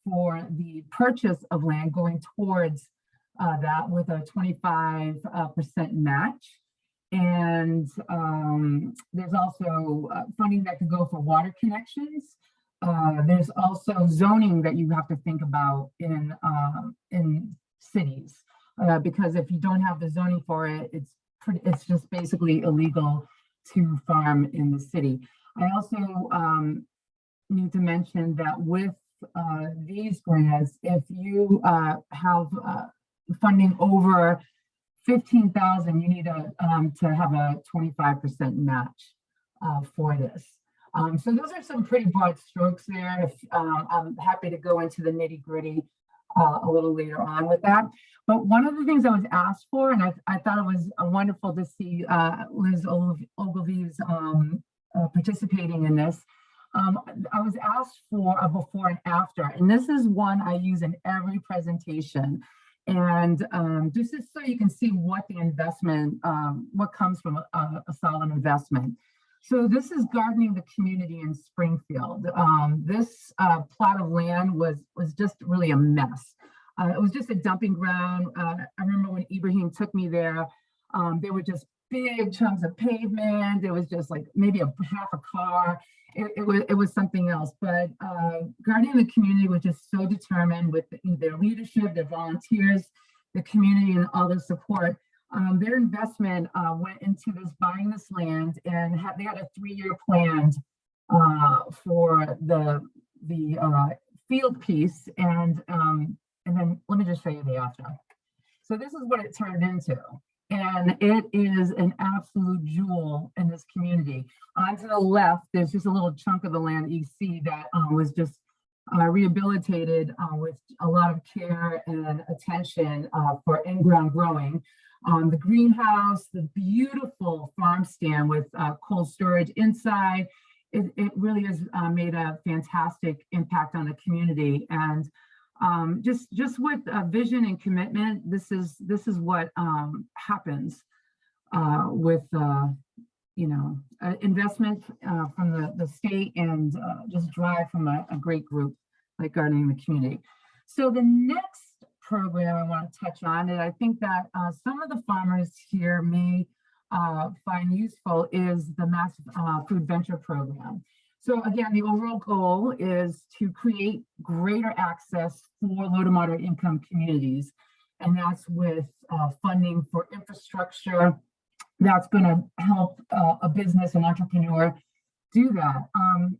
for the purchase of land, going towards that with a 25% match. And there's also funding that could go for water connections. There's also zoning that you have to think about in cities, because if you don't have the zoning for it, it's just basically illegal to farm in the city. I also need to mention that with these grants, if you have funding over 15,000, you need to have a 25% match for this. So those are some pretty broad strokes there. If, I'm happy to go into the nitty gritty a little later on with that. But one of the things I was asked for, and I thought it was wonderful to see Liz Ogilvy's participating in this. I was asked for a before and after, and this is one I use in every presentation. And this is so you can see what the investment, what comes from a solid investment. So this is gardening the community in Springfield. This plot of land was just really a mess. It was just a dumping ground. I remember when Ibrahim took me there, there were just big chunks of pavement. It was just like maybe half a car. It was something else. But gardening the community was just so determined with their leadership, their volunteers, the community, and all the support. Their investment went into buying this land, and they had a 3-year plan for the field piece, and then let me just show you the after. So this is what it turned into, and it is an absolute jewel in this community. On to the left, there's just a little chunk of the land you see that was just rehabilitated with a lot of care and attention for in-ground growing. The greenhouse, the beautiful farm stand with cold storage inside. It really has made a fantastic impact on the community. And just with vision and commitment, this is what happens with investment from the state, and just drive from a great group like Gardening the Community. So the next program I want to touch on, and I think that some of the farmers here may find useful, is the Massive Food Venture Program. So again, the overall goal is to create greater access for low to moderate income communities, and that's with funding for infrastructure that's going to help a business, an entrepreneur, do that.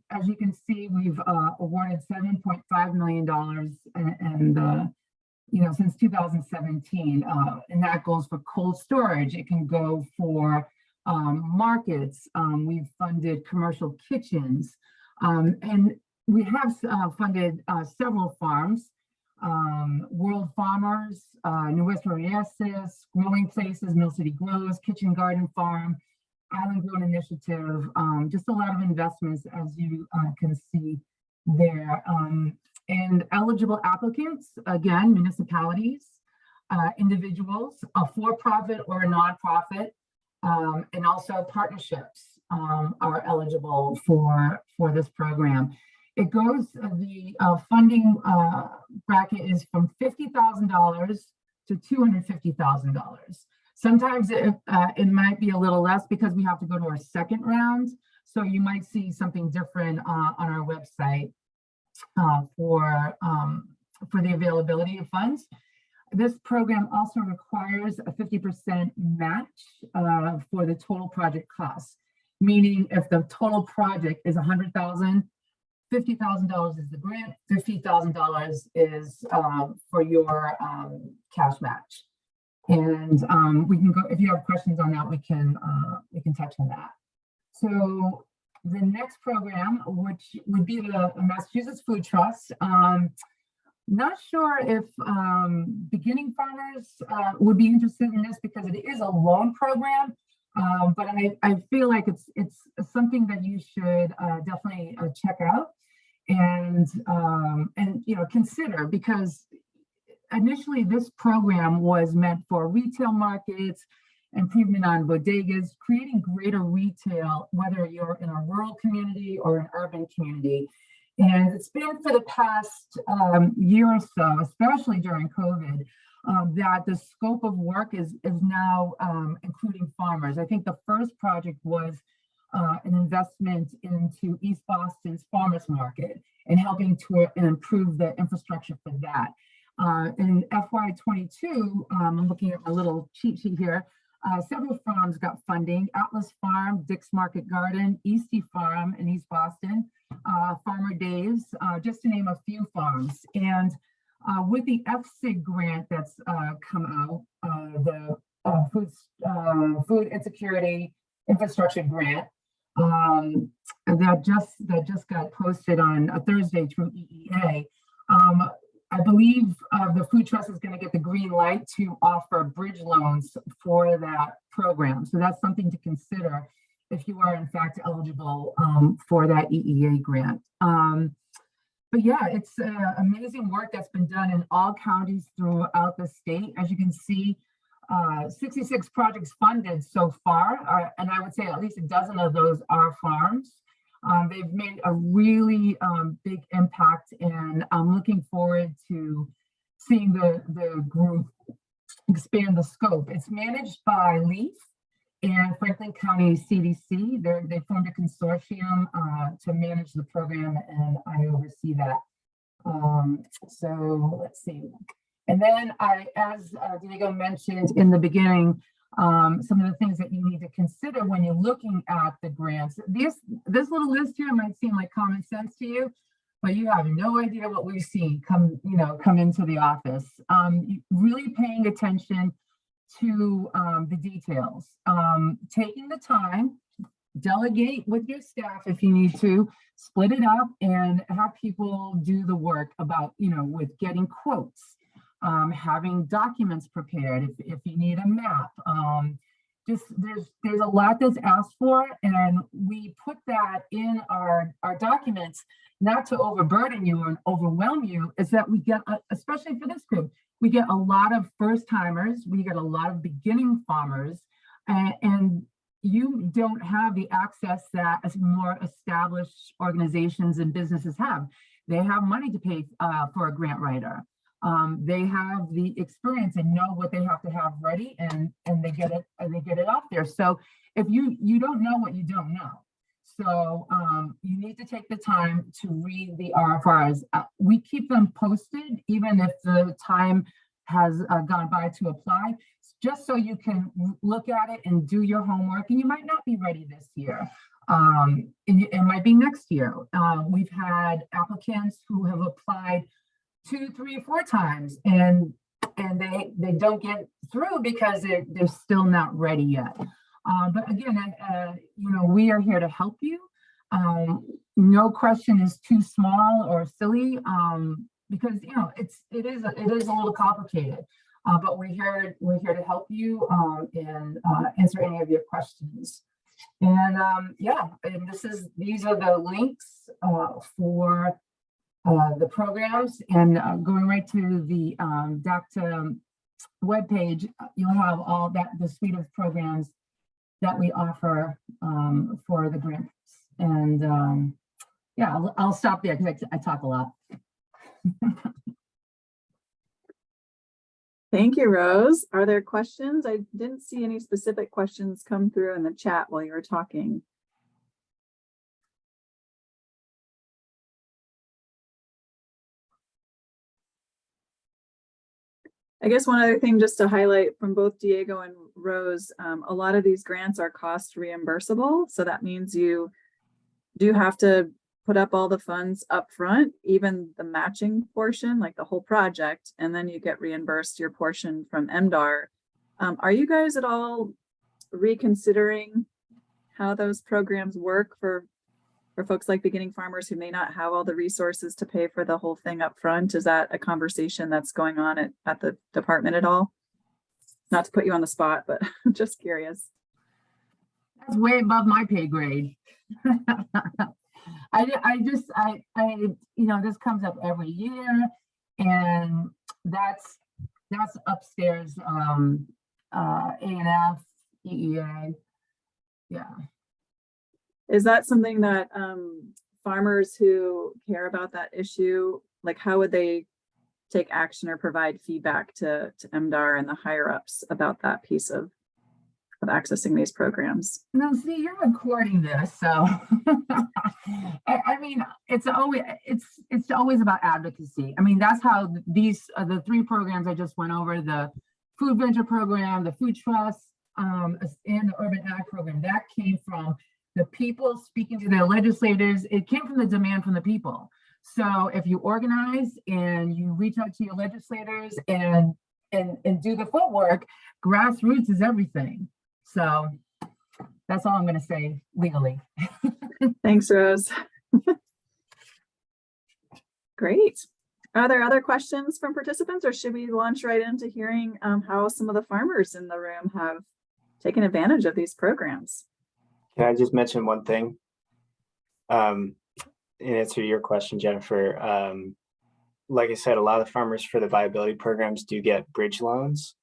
As you can see, we've awarded $7.5 million and since 2017, and that goes for cold storage. It can go for markets. We've funded commercial kitchens, and we have funded several farms, World Farmers, New West Oasis, Growing Places, Mill City Grows, Kitchen Garden Farm, Island Grown Initiative, just a lot of investments, as you can see there. And eligible applicants, again, municipalities, individuals, a for-profit or a nonprofit, and also partnerships are eligible for this program. It goes, the funding bracket is from $50,000 to $250,000. Sometimes it might be a little less because we have to go to our second round. So you might see something different on our website for the availability of funds. This program also requires a 50% match for the total project cost, meaning if the total project is $100,000, $50,000 is the grant, $50,000 is for your cash match. And we can go, if you have questions on that, we can touch on that. So the next program, which would be the Massachusetts Food Trust. Not sure if beginning farmers would be interested in this because it is a loan program, but I feel like it's something that you should definitely check out and consider, because initially this program was meant for retail markets, improvement on bodegas, creating greater retail, whether you're in a rural community or an urban community. And it's been for the past year or so, especially during COVID, that the scope of work is now including farmers. I think the first project was an investment into East Boston's farmers market and helping to improve the infrastructure for that. In FY22, I'm looking at my little cheat sheet here. Several farms got funding: Atlas Farm, Dick's Market Garden, Eastie Farm in East Boston, Farmer Days, just to name a few farms. And with the FSIG grant that's come out, the Food Insecurity Infrastructure Grant, that just got posted on a Thursday through EEA. I believe the Food Trust is going to get the green light to offer bridge loans for that program. So that's something to consider if you are in fact eligible for that EEA grant. But yeah, it's amazing work that's been done in all counties throughout the state. As you can see, 66 projects funded so far, and I would say at least a dozen of those are farms. They've made a really big impact, and I'm looking forward to seeing the group expand the scope. It's managed by LEAF and Franklin County CDC. They formed a consortium to manage the program, and I oversee that. So let's see. And then as Diego mentioned in the beginning, some of the things that you need to consider when you're looking at the grants. This little list here might seem like common sense to you, but you have no idea what we've seen come into the office. Really paying attention to the details, taking the time, delegate with your staff if you need to, split it up and have people do the work about, with getting quotes. Having documents prepared if you need a map. Just there's a lot that's asked for, and we put that in our documents not to overburden you or overwhelm you. Is that we get, especially for this group, we get a lot of first timers, we get a lot of beginning farmers, and you don't have the access that as more established organizations and businesses have. They have money to pay for a grant writer. They have the experience and know what they have to have ready, and they get it out there. So if you don't know what you don't know, so you need to take the time to read the RFRs. We keep them posted even if the time has gone by to apply, just so you can look at it and do your homework. And you might not be ready this year. It might be next year. We've had applicants who have applied 2, 3, 4 times, and they don't get through because they're still not ready yet. But again, we are here to help you. No question is too small or silly, because it is a little complicated. But we're here to help you and answer any of your questions. And and these are the links for the programs, and going right to the DACTA webpage, you'll have all the suite of programs that we offer for the grants. And Yeah, I'll stop there because I talk a lot. Thank you, Rose. Are there questions? I didn't see any specific questions come through in the chat while you were talking. I guess one other thing just to highlight from both Diego and Rose, a lot of these grants are cost reimbursable. So that means you do have to put up all the funds up front, even the matching portion, like the whole project, and then you get reimbursed your portion from MDAR. Are you guys at all reconsidering how those programs work for folks like beginning farmers who may not have all the resources to pay for the whole thing up front? Is that a conversation that's going on at the department at all? Not to put you on the spot, but I'm just curious. That's way above my pay grade. You know, this comes up every year, and that's upstairs, A&F, EEA. Yeah. Is that something that farmers who care about that issue, like how would they take action or provide feedback to MDAR and the higher ups about that piece of accessing these programs? No, see, you're recording this, so I mean, it's always about advocacy. I mean, that's how these the three programs I just went over: the food venture program, the food trust, and the urban ag program. That came from the people speaking to their legislators. It came from the demand from the people. So if you organize and you reach out to your legislators and do the footwork, grassroots is everything. So that's all I'm going to say legally. Thanks, Rose. Great. Are there other questions from participants, or should we launch right into hearing how some of the farmers in the room have taken advantage of these programs? Can I just mention one thing? In answer to your question, Jennifer, like I said, a lot of farmers for the viability programs do get bridge loans.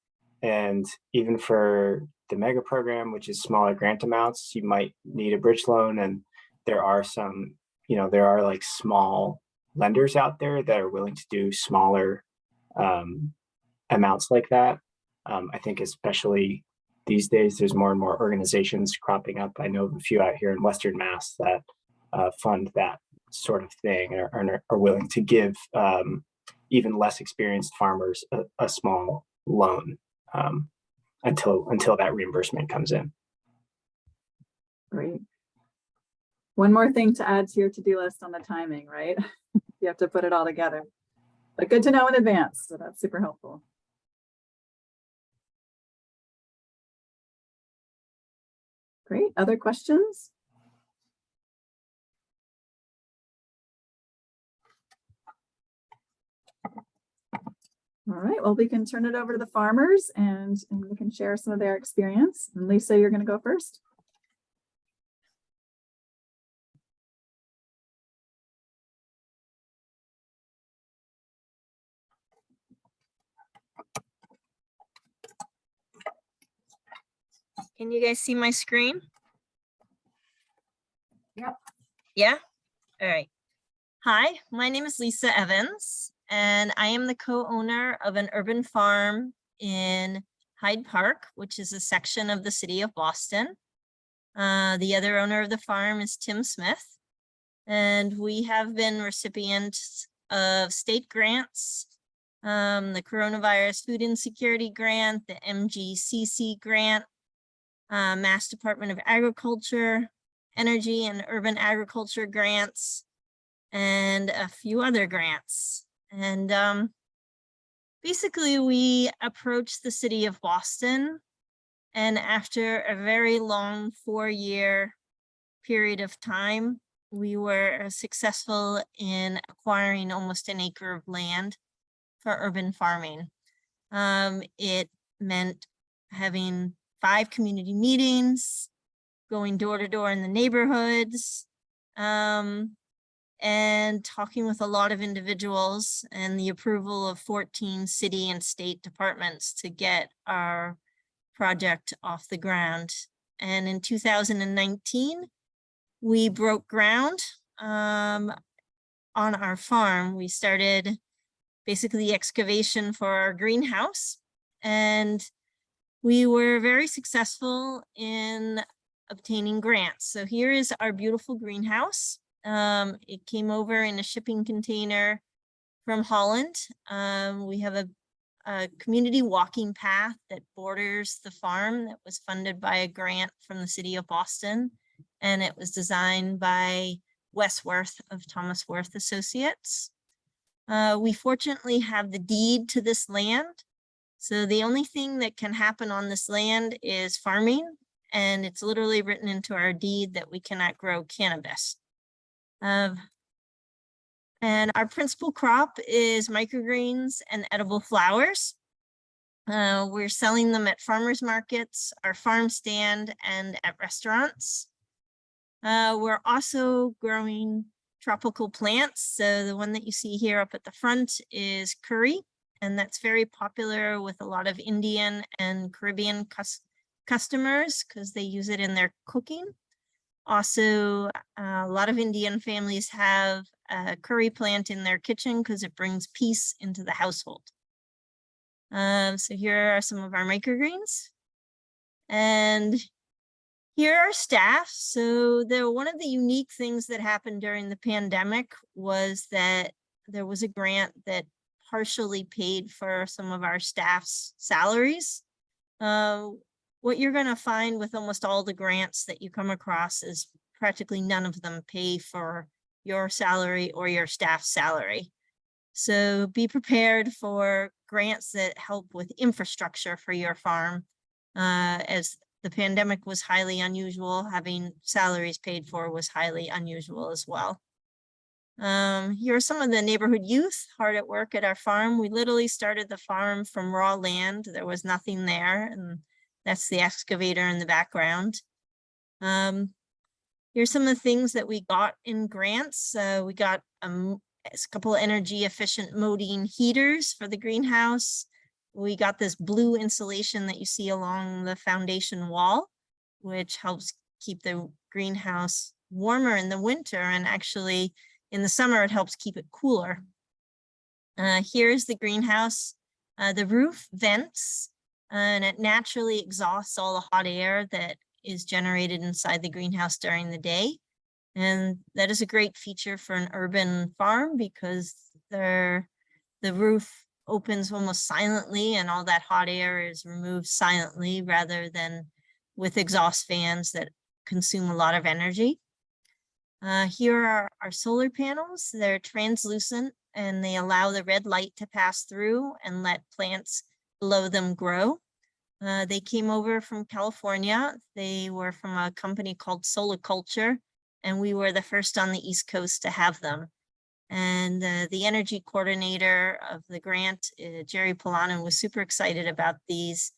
And even for the mega program, which is smaller grant amounts, you might need a bridge loan. And there are some, you know, there are like small lenders out there that are willing to do smaller amounts like that. I think especially these days, there's more and more organizations cropping up. I know of a few out here in Western Mass that fund that sort of thing, or are willing to give even less experienced farmers a small loan until that reimbursement comes in. Great. One more thing to add to your to-do list on the timing, right? You have to put it all together, but good to know in advance. So that's super helpful. Great. Other questions? All right, well, we can turn it over to the farmers and we can share some of their experience. And Lisa, you're going to go first. Can you guys see my screen? Yep. Yeah? All right. Hi, my name is Lisa Evans, and I am the co-owner of an urban farm in Hyde Park, which is a section of the city of Boston. The other owner of the farm is Tim Smith, and we have been recipients of state grants, the Coronavirus Food Insecurity Grant, the MGCC grant, Mass Department of Agriculture, Energy and Urban Agriculture grants, and a few other grants. And basically we approached the city of Boston, and after a very long 4-year period of time, we were successful in acquiring almost an acre of land for urban farming. It meant having 5 community meetings, going door to door in the neighborhoods, and talking with a lot of individuals, and the approval of 14 city and state departments to get our project off the ground. And in 2019, we broke ground on our farm, we started basically excavation for our greenhouse, and we were very successful in obtaining grants. So here is our beautiful greenhouse. It came over in a shipping container from Holland. We have a community walking path that borders the farm that was funded by a grant from the city of Boston. And it was designed by Wes Worth of Thomas Worth Associates. We fortunately have the deed to this land. So the only thing that can happen on this land is farming. And it's literally written into our deed that we cannot grow cannabis. And our principal crop is microgreens and edible flowers. We're selling them at farmers markets, our farm stand, and at restaurants. We're also growing tropical plants. So the one that you see here up at the front is curry, and that's very popular with a lot of Indian and Caribbean customers because they use it in their cooking. Also, a lot of Indian families have a curry plant in their kitchen because it brings peace into the household. So here are some of our microgreens. And here are staff. So one of the unique things that happened during the pandemic was that there was a grant that partially paid for some of our staff's salaries. What you're going to find with almost all the grants that you come across is practically none of them pay for your salary or your staff's salary. So be prepared for grants that help with infrastructure for your farm. As the pandemic was highly unusual, having salaries paid for was highly unusual as well. Here are some of the neighborhood youth hard at work at our farm. We literally started the farm from raw land. There was nothing there, and that's the excavator in the background. Here's some of the things that we got in grants. We got a couple of energy efficient modine heaters for the greenhouse. We got this blue insulation that you see along the foundation wall, which helps keep the greenhouse warmer in the winter, and actually in the summer it helps keep it cooler. Here's the greenhouse. The roof vents and it naturally exhausts all the hot air that is generated inside the greenhouse during the day. And that is a great feature for an urban farm because the roof opens almost silently and all that hot air is removed silently rather than with exhaust fans that consume a lot of energy. Here are our solar panels. They're translucent and they allow the red light to pass through and let plants below them grow. They came over from California. They were from a company called Solar Culture, and we were the first on the East Coast to have them. And the energy coordinator of the grant, Jerry Polanen, was super excited about these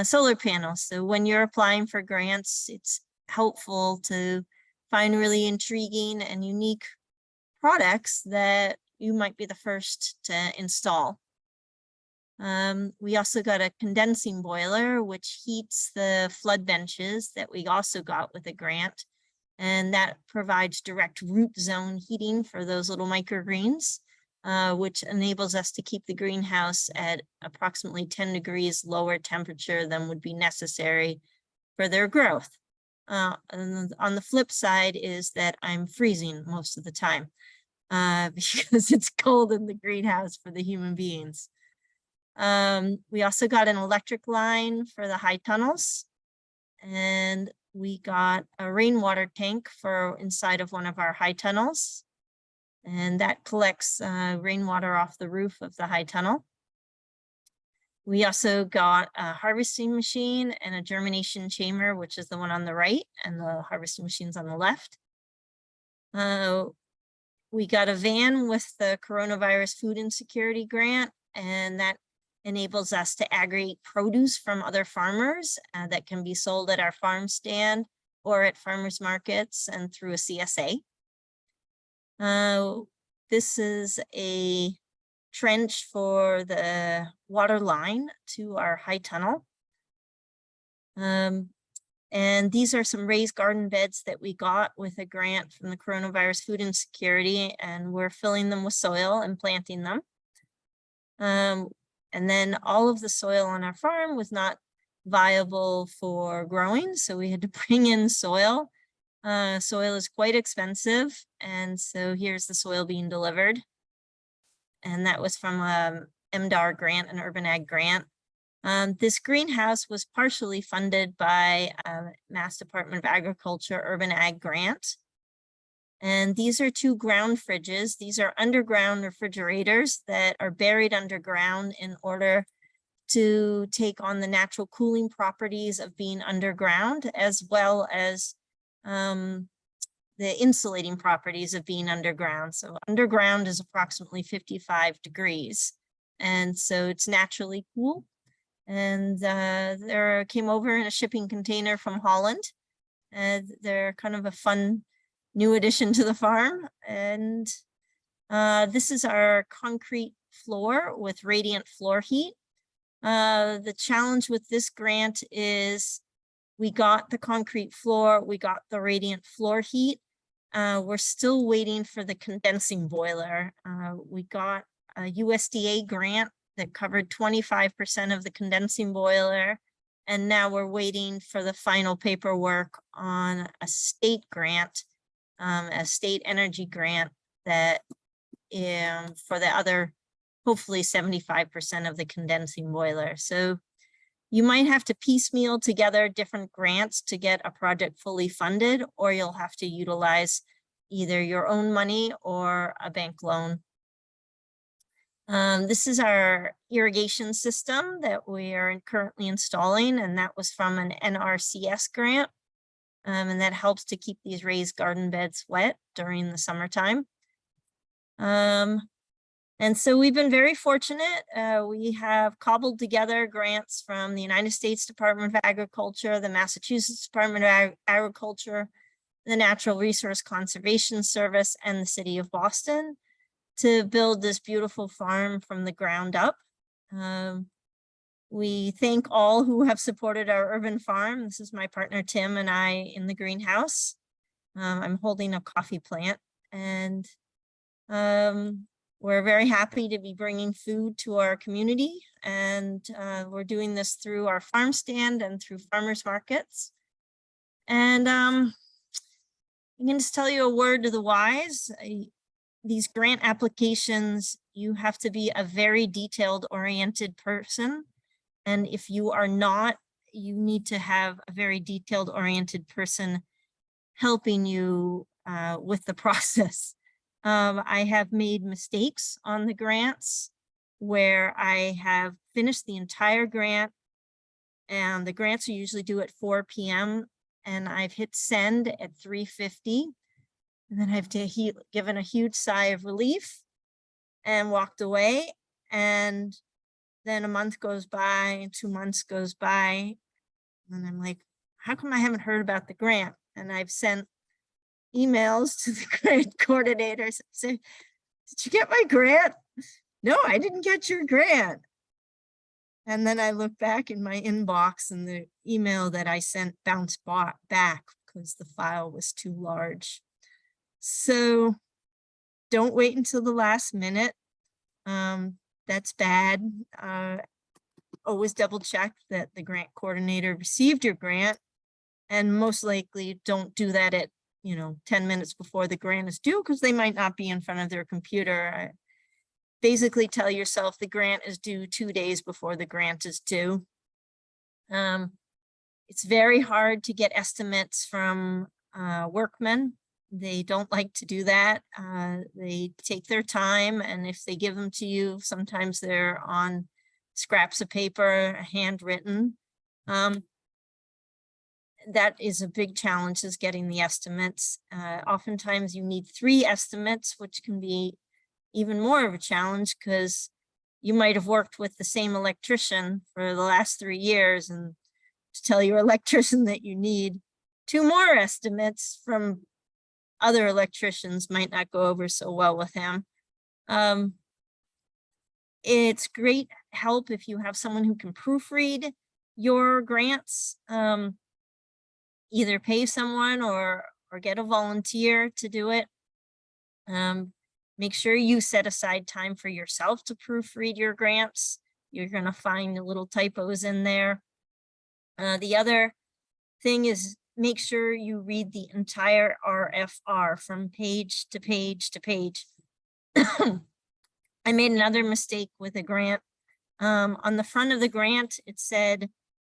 solar panels. So when you're applying for grants, it's helpful to find really intriguing and unique products that you might be the first to install. We also got a condensing boiler, which heats the flood benches that we also got with a grant. And that provides direct root zone heating for those little microgreens, which enables us to keep the greenhouse at approximately 10 degrees lower temperature than would be necessary for their growth. And on the flip side is that I'm freezing most of the time because it's cold in the greenhouse for the human beings. We also got an electric line for the high tunnels, and we got a rainwater tank for inside of one of our high tunnels, and that collects rainwater off the roof of the high tunnel. We also got a harvesting machine and a germination chamber, which is the one on the right, and the harvesting machine's on the left. We got a van with the Coronavirus Food Insecurity Grant, and that enables us to aggregate produce from other farmers that can be sold at our farm stand or at farmers markets and through a CSA. This is a trench for the water line to our high tunnel. And these are some raised garden beds that we got with a grant from the Coronavirus Food Insecurity, and we're filling them with soil and planting them. And then all of the soil on our farm was not viable for growing, so we had to bring in soil. Soil is quite expensive, and so here's the soil being delivered. And that was from a MDAR grant, an urban ag grant. This greenhouse was partially funded by Mass Department of Agriculture urban ag grant. And these are 2 ground fridges. These are underground refrigerators that are buried underground in order to take on the natural cooling properties of being underground, as well as the insulating properties of being underground. So underground is approximately 55 degrees. And so it's naturally cool. And there came over in a shipping container from Holland. And they're kind of a fun new addition to the farm. And this is our concrete floor with radiant floor heat. The challenge with this grant is we got the concrete floor, we got the radiant floor heat. We're still waiting for the condensing boiler. We got a USDA grant that covered 25% of the condensing boiler. And now we're waiting for the final paperwork on a state grant, a state energy grant that for the other, hopefully 75% of the condensing boiler. So you might have to piecemeal together different grants to get a project fully funded, or you'll have to utilize either your own money or a bank loan. This is our irrigation system that we are currently installing, and that was from an NRCS grant. And that helps to keep these raised garden beds wet during the summertime. And so we've been very fortunate. We have cobbled together grants from the United States Department of Agriculture, the Massachusetts Department of Agriculture, the Natural Resource Conservation Service, and the City of Boston to build this beautiful farm from the ground up. We thank all who have supported our urban farm. This is my partner, Tim, and I in the greenhouse. I'm holding a coffee plant, and we're very happy to be bringing food to our community. And we're doing this through our farm stand and through farmers markets. And I can just tell you a word to the wise. These grant applications, you have to be a very detailed oriented person. And if you are not, you need to have a very detailed oriented person helping you with the process. I have made mistakes on the grants where I have finished the entire grant, and the grants are usually due at 4 p.m. and I've hit send at 3:50. And then I've given a huge sigh of relief and walked away. And then a month goes by and 2 months goes by. And I'm like, how come I haven't heard about the grant? And I've sent emails to the grant coordinators. Say, did you get my grant? No, I didn't get your grant. And then I look back in my inbox and the email that I sent bounced back because the file was too large. So don't wait until the last minute. That's bad. Always double check that the grant coordinator received your grant, and most likely don't do that at 10 minutes before the grant is due, because they might not be in front of their computer. Basically tell yourself the grant is due 2 days before the grant is due. It's very hard to get estimates from workmen. They don't like to do that. They take their time, and if they give them to you, sometimes they're on scraps of paper, handwritten. That is a big challenge, is getting the estimates. Oftentimes you need 3 estimates, which can be even more of a challenge because you might have worked with the same electrician for the last 3 years, and to tell your electrician that you need 2 more estimates from other electricians might not go over so well with him. It's great help if you have someone who can proofread your grants. either pay someone or get a volunteer to do it. Make sure you set aside time for yourself to proofread your grants. You're going to find little typos in there. The other thing is make sure you read the entire RFR from page to page to page. I made another mistake with a grant. On the front of the grant, it said,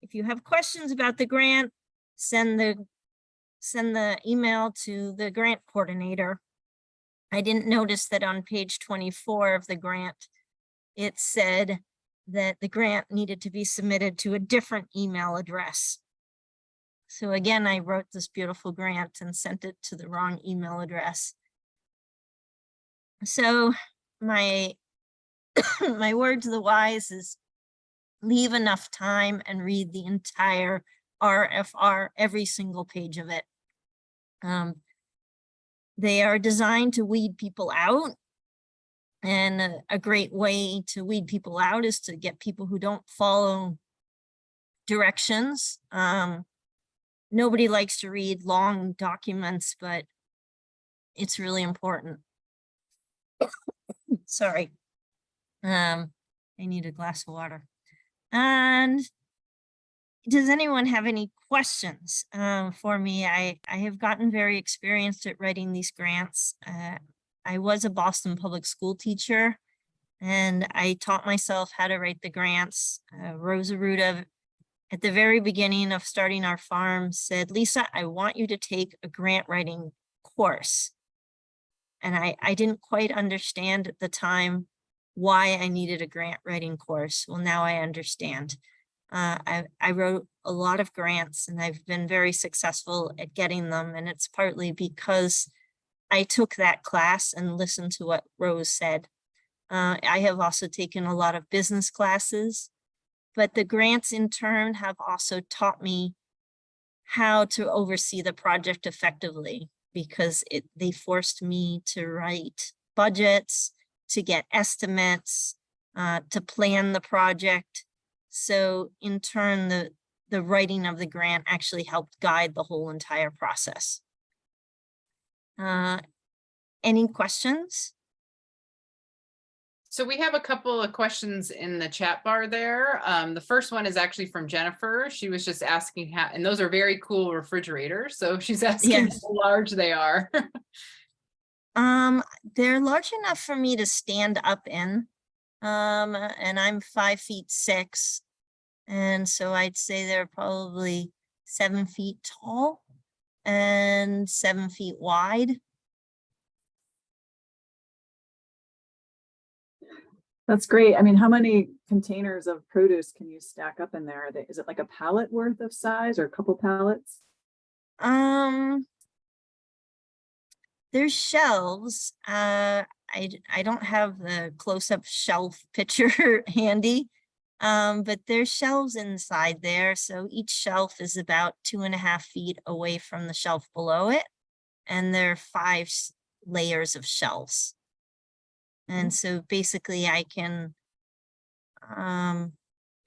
if you have questions about the grant, send the email to the grant coordinator. I didn't notice that on page 24 of the grant, it said that the grant needed to be submitted to a different email address. So again, I wrote this beautiful grant and sent it to the wrong email address. So my my word to the wise is leave enough time and read the entire RFR, every single page of it. They are designed to weed people out. And a great way to weed people out is to get people who don't follow directions. Nobody likes to read long documents, but it's really important. Sorry. I need a glass of water. And does anyone have any questions for me? I have gotten very experienced at writing these grants. I was a Boston public school teacher, and I taught myself how to write the grants. Rosa Ruda, at the very beginning of starting our farm, said, Lisa, I want you to take a grant writing course. And I didn't quite understand at the time why I needed a grant writing course. Well, now I understand. I wrote a lot of grants and I've been very successful at getting them. And it's partly because I took that class and listened to what Rose said. I have also taken a lot of business classes, but the grants in turn have also taught me how to oversee the project effectively, because they forced me to write budgets, to get estimates, to plan the project. So in turn, the writing of the grant actually helped guide the whole entire process. Any questions? So we have a couple of questions in the chat bar there. The first one is actually from Jennifer. She was just asking how, and those are very cool refrigerators. So she's asking Yes. how large they are. They're large enough for me to stand up in. And I'm 5'6". And so I'd say they're probably 7 feet tall and 7 feet wide. That's great. I mean, how many containers of produce can you stack up in there? Is it like a pallet worth of size or a couple pallets? There's shelves. I don't have the close-up shelf picture handy, but there's shelves inside there. So each shelf is about 2.5 feet away from the shelf below it. And there are 5 layers of shelves. And so basically I can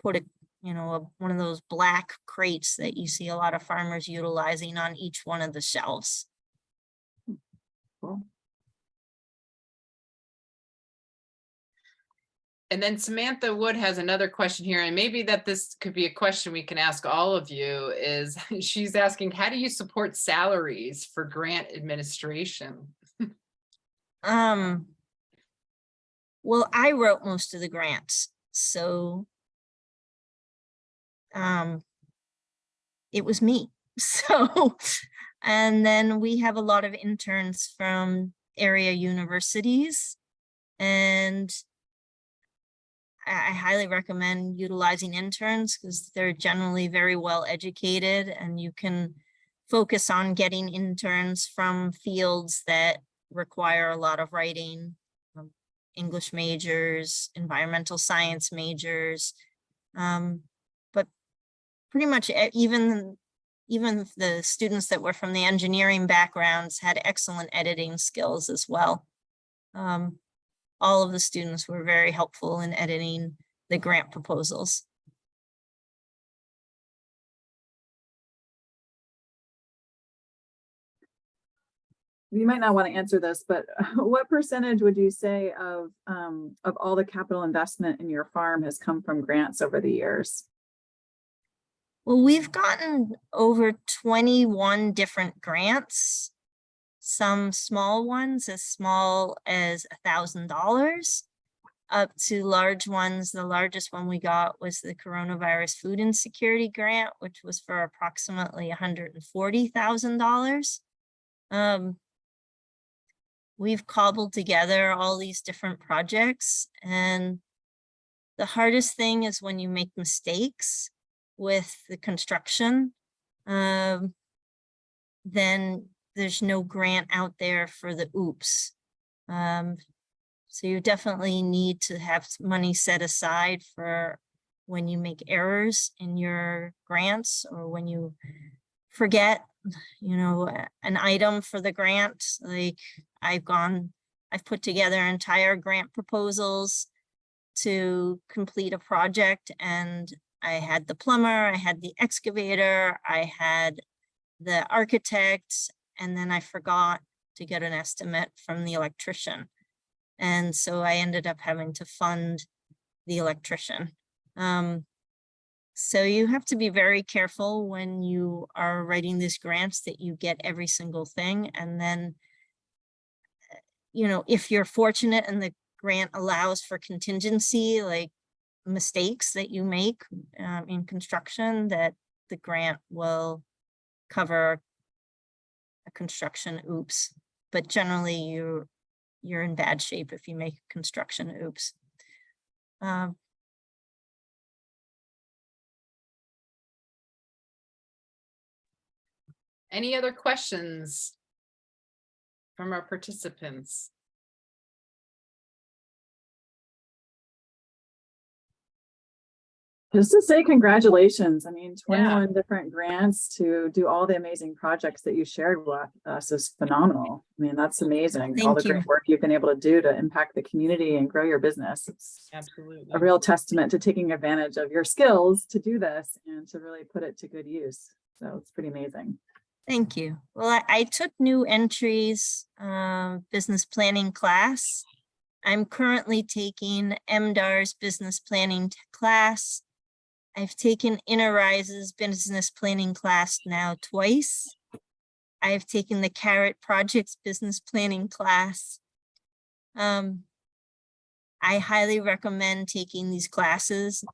put one of those black crates that you see a lot of farmers utilizing on each one of the shelves. Cool. And then Samantha Wood has another question here, and maybe that this could be a question we can ask all of you, is she's asking, how do you support salaries for grant administration? Well, I wrote most of the grants, so it was me. So, and then we have a lot of interns from area universities, and I highly recommend utilizing interns because they're generally very well educated, and you can focus on getting interns from fields that require a lot of writing. English majors, environmental science majors, but pretty much even the students that were from the engineering backgrounds had excellent editing skills as well. All of the students were very helpful in editing the grant proposals. you might not want to answer this, but what percentage would you say of all the capital investment in your farm has come from grants over the years? Well, we've gotten over 21 different grants, some small ones as small as $1,000 up to large ones. The largest one we got was the Coronavirus Food Insecurity Grant, which was for approximately $140,000. We've cobbled together all these different projects, and the hardest thing is when you make mistakes with the construction, then there's no grant out there for the oops. So you definitely need to have money set aside for when you make errors in your grants, or when you forget, you know, an item for the grant. Like I've put together entire grant proposals to complete a project, and I had the plumber, I had the excavator, I had the architect, and then I forgot to get an estimate from the electrician. And so I ended up having to fund the electrician. So you have to be very careful when you are writing these grants that you get every single thing. And then, you know, if you're fortunate and the grant allows for contingency, like mistakes that you make in construction, that the grant will cover a construction oops. But generally you're in bad shape if you make construction oops. Any other questions from our participants? Just to say congratulations. I mean, 21 different grants to do all the amazing projects that you shared with us is phenomenal. I mean, that's amazing. All the great work you've been able to do to impact the community and grow your business. It's absolutely a real testament to taking advantage of your skills to do this and to really put it to good use. So it's pretty amazing. Thank you. Well, I took new entries business planning class. I'm currently taking MDAR's business planning class. I've taken Irizarry's business planning class now twice. I've taken the Carrot Project's business planning class. I highly recommend taking these classes.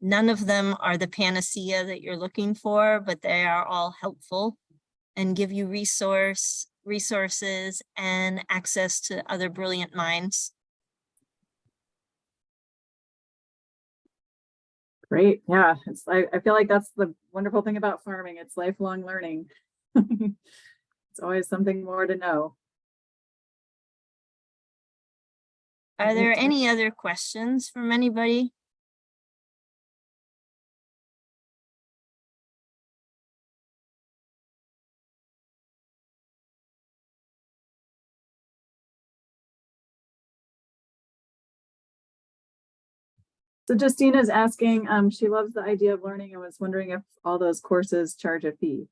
None of them are the panacea that you're looking for, but they are all helpful and give you resources and access to other brilliant minds. Great. Yeah, I feel like that's the wonderful thing about farming. It's lifelong learning. It's always something more to know. Are there any other questions from anybody? So Justina's asking, she loves the idea of learning and was wondering if all those courses charge a fee.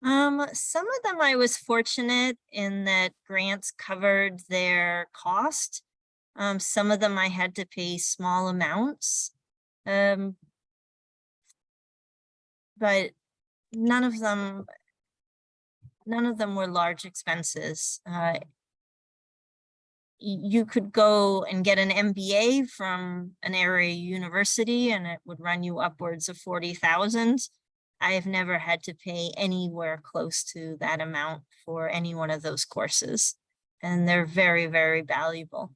Some of them I was fortunate in that grants covered their cost. Some of them I had to pay small amounts. But none of them were large expenses. You could go and get an MBA from an area university and it would run you upwards of 40,000. I have never had to pay anywhere close to that amount for any one of those courses. And they're very, very valuable.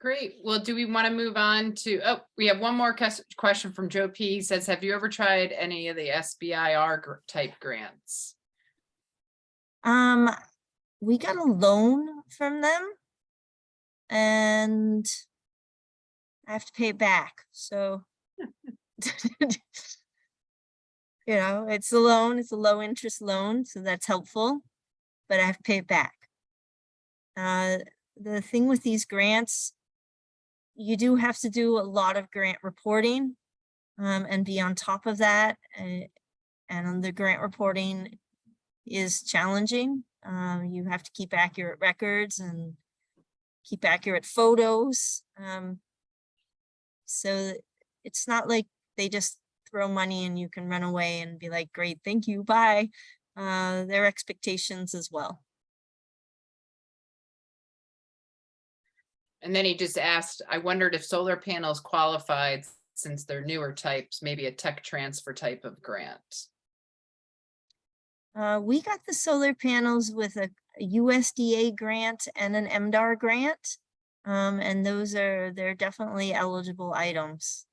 Great. Well, do we want to move on to, we have one more question from Joe P. He says, have you ever tried any of the SBIR type grants? We got a loan from them and I have to pay it back. So, you know, it's a loan, it's a low interest loan. So that's helpful, but I have to pay it back. the thing with these grants, you do have to do a lot of grant reporting and be on top of that. And the grant reporting is challenging. You have to keep accurate records and keep accurate photos. So it's not like they just throw money and you can run away and be like, great, thank you, bye. Their expectations as well. And then he just asked, I wondered if solar panels qualified since they're newer types, maybe a tech transfer type of grant. We got the solar panels with a USDA grant and an MDAR grant. And they're definitely eligible items.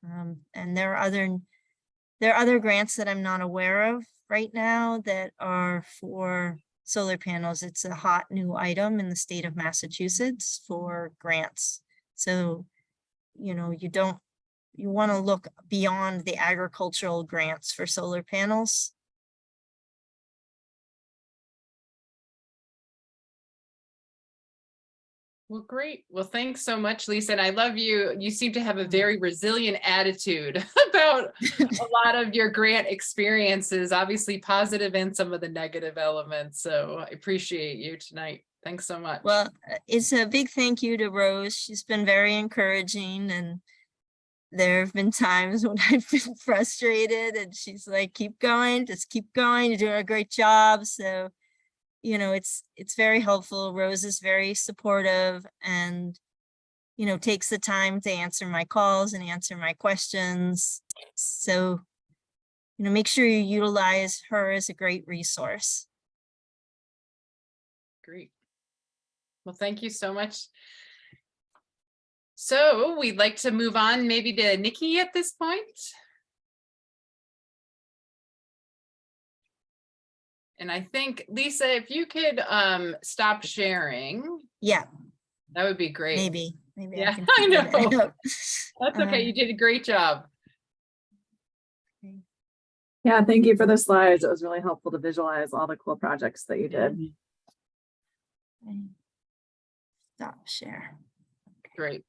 And there are other grants that I'm not aware of right now that are for solar panels. It's a hot new item in the state of Massachusetts for grants. So, you know, you want to look beyond the agricultural grants for solar panels. Well, great. Well, thanks so much, Lisa. And I love you. You seem to have a very resilient attitude about a lot of your grant experiences, obviously positive and some of the negative elements. So I appreciate you tonight. Thanks so much. Well, it's a big thank you to Rose. She's been very encouraging, and there have been times when I've been frustrated and she's like, keep going, just keep going. You're doing a great job. So you know, it's very helpful. Rose is very supportive and, you know, takes the time to answer my calls and answer my questions. So, you know, make sure you utilize her as a great resource. Great. Well, thank you so much. So we'd like to move on maybe to Nikki at this point. And I think, Lisa, if you could stop sharing. Yeah. That would be great. Maybe yeah, I can I know. That That's okay. You did a great job. Yeah, thank you for the slides. It was really helpful to visualize all the cool projects that you did. Stop share. Great.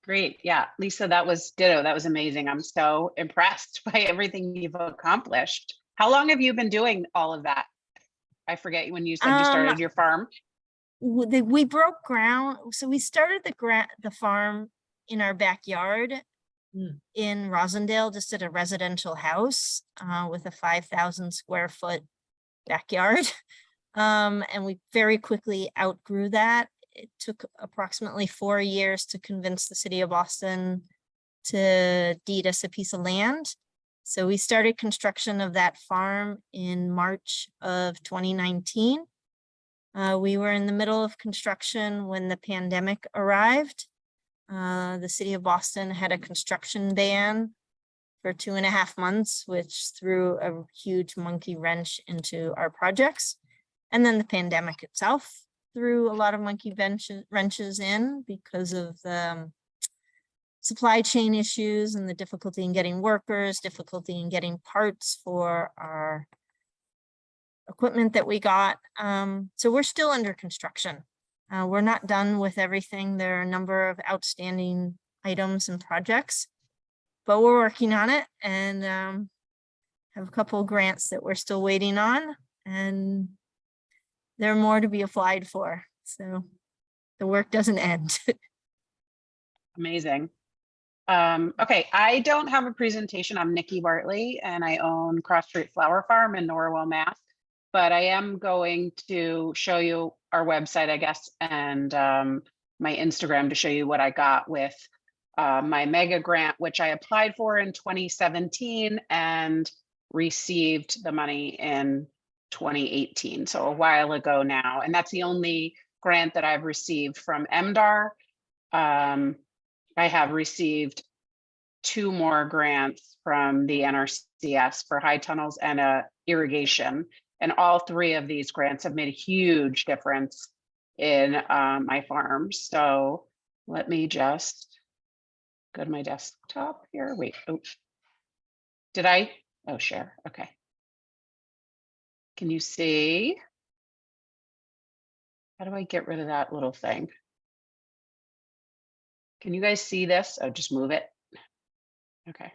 Great. Yeah, Lisa, that was ditto. That was amazing. I'm so impressed by everything you've accomplished. How long have you been doing all of that? I forget when you said you started your farm. We broke ground. So we started the farm in our backyard in Rosendale, just at a residential house with a 5,000 square foot backyard. And we very quickly outgrew that. It took approximately 4 years to convince the city of Boston to deed us a piece of land. So we started construction of that farm in March of 2019. We were in the middle of construction when the pandemic arrived. The city of Boston had a construction ban for 2.5 months, which threw a huge monkey wrench into our projects. And then the pandemic itself threw a lot of monkey wrenches in because of the supply chain issues and the difficulty in getting workers, difficulty in getting parts for our equipment that we got. So we're still under construction. We're not done with everything. There are a number of outstanding items and projects, but we're working on it and have a couple of grants that we're still waiting on, and there are more to be applied for. So the work doesn't end. Amazing. Okay, I don't have a presentation. I'm Nikki Bartley and I own Cross Street Flower Farm in Norwell, Mass. But I am going to show you our website, I guess, and my Instagram to show you what I got with my mega grant, which I applied for in 2017 and received the money in 2018. So a while ago now. And that's the only grant that I've received from MDAR. I have received 2 more grants from the NRCS for high tunnels and irrigation. And all 3 of these grants have made a huge difference in my farm. So let me just go to my desktop here. Wait, oh, did I? Oh, share. Okay. Can you see? How do I get rid of that little thing? Can you guys see this? Oh, just move it. Okay.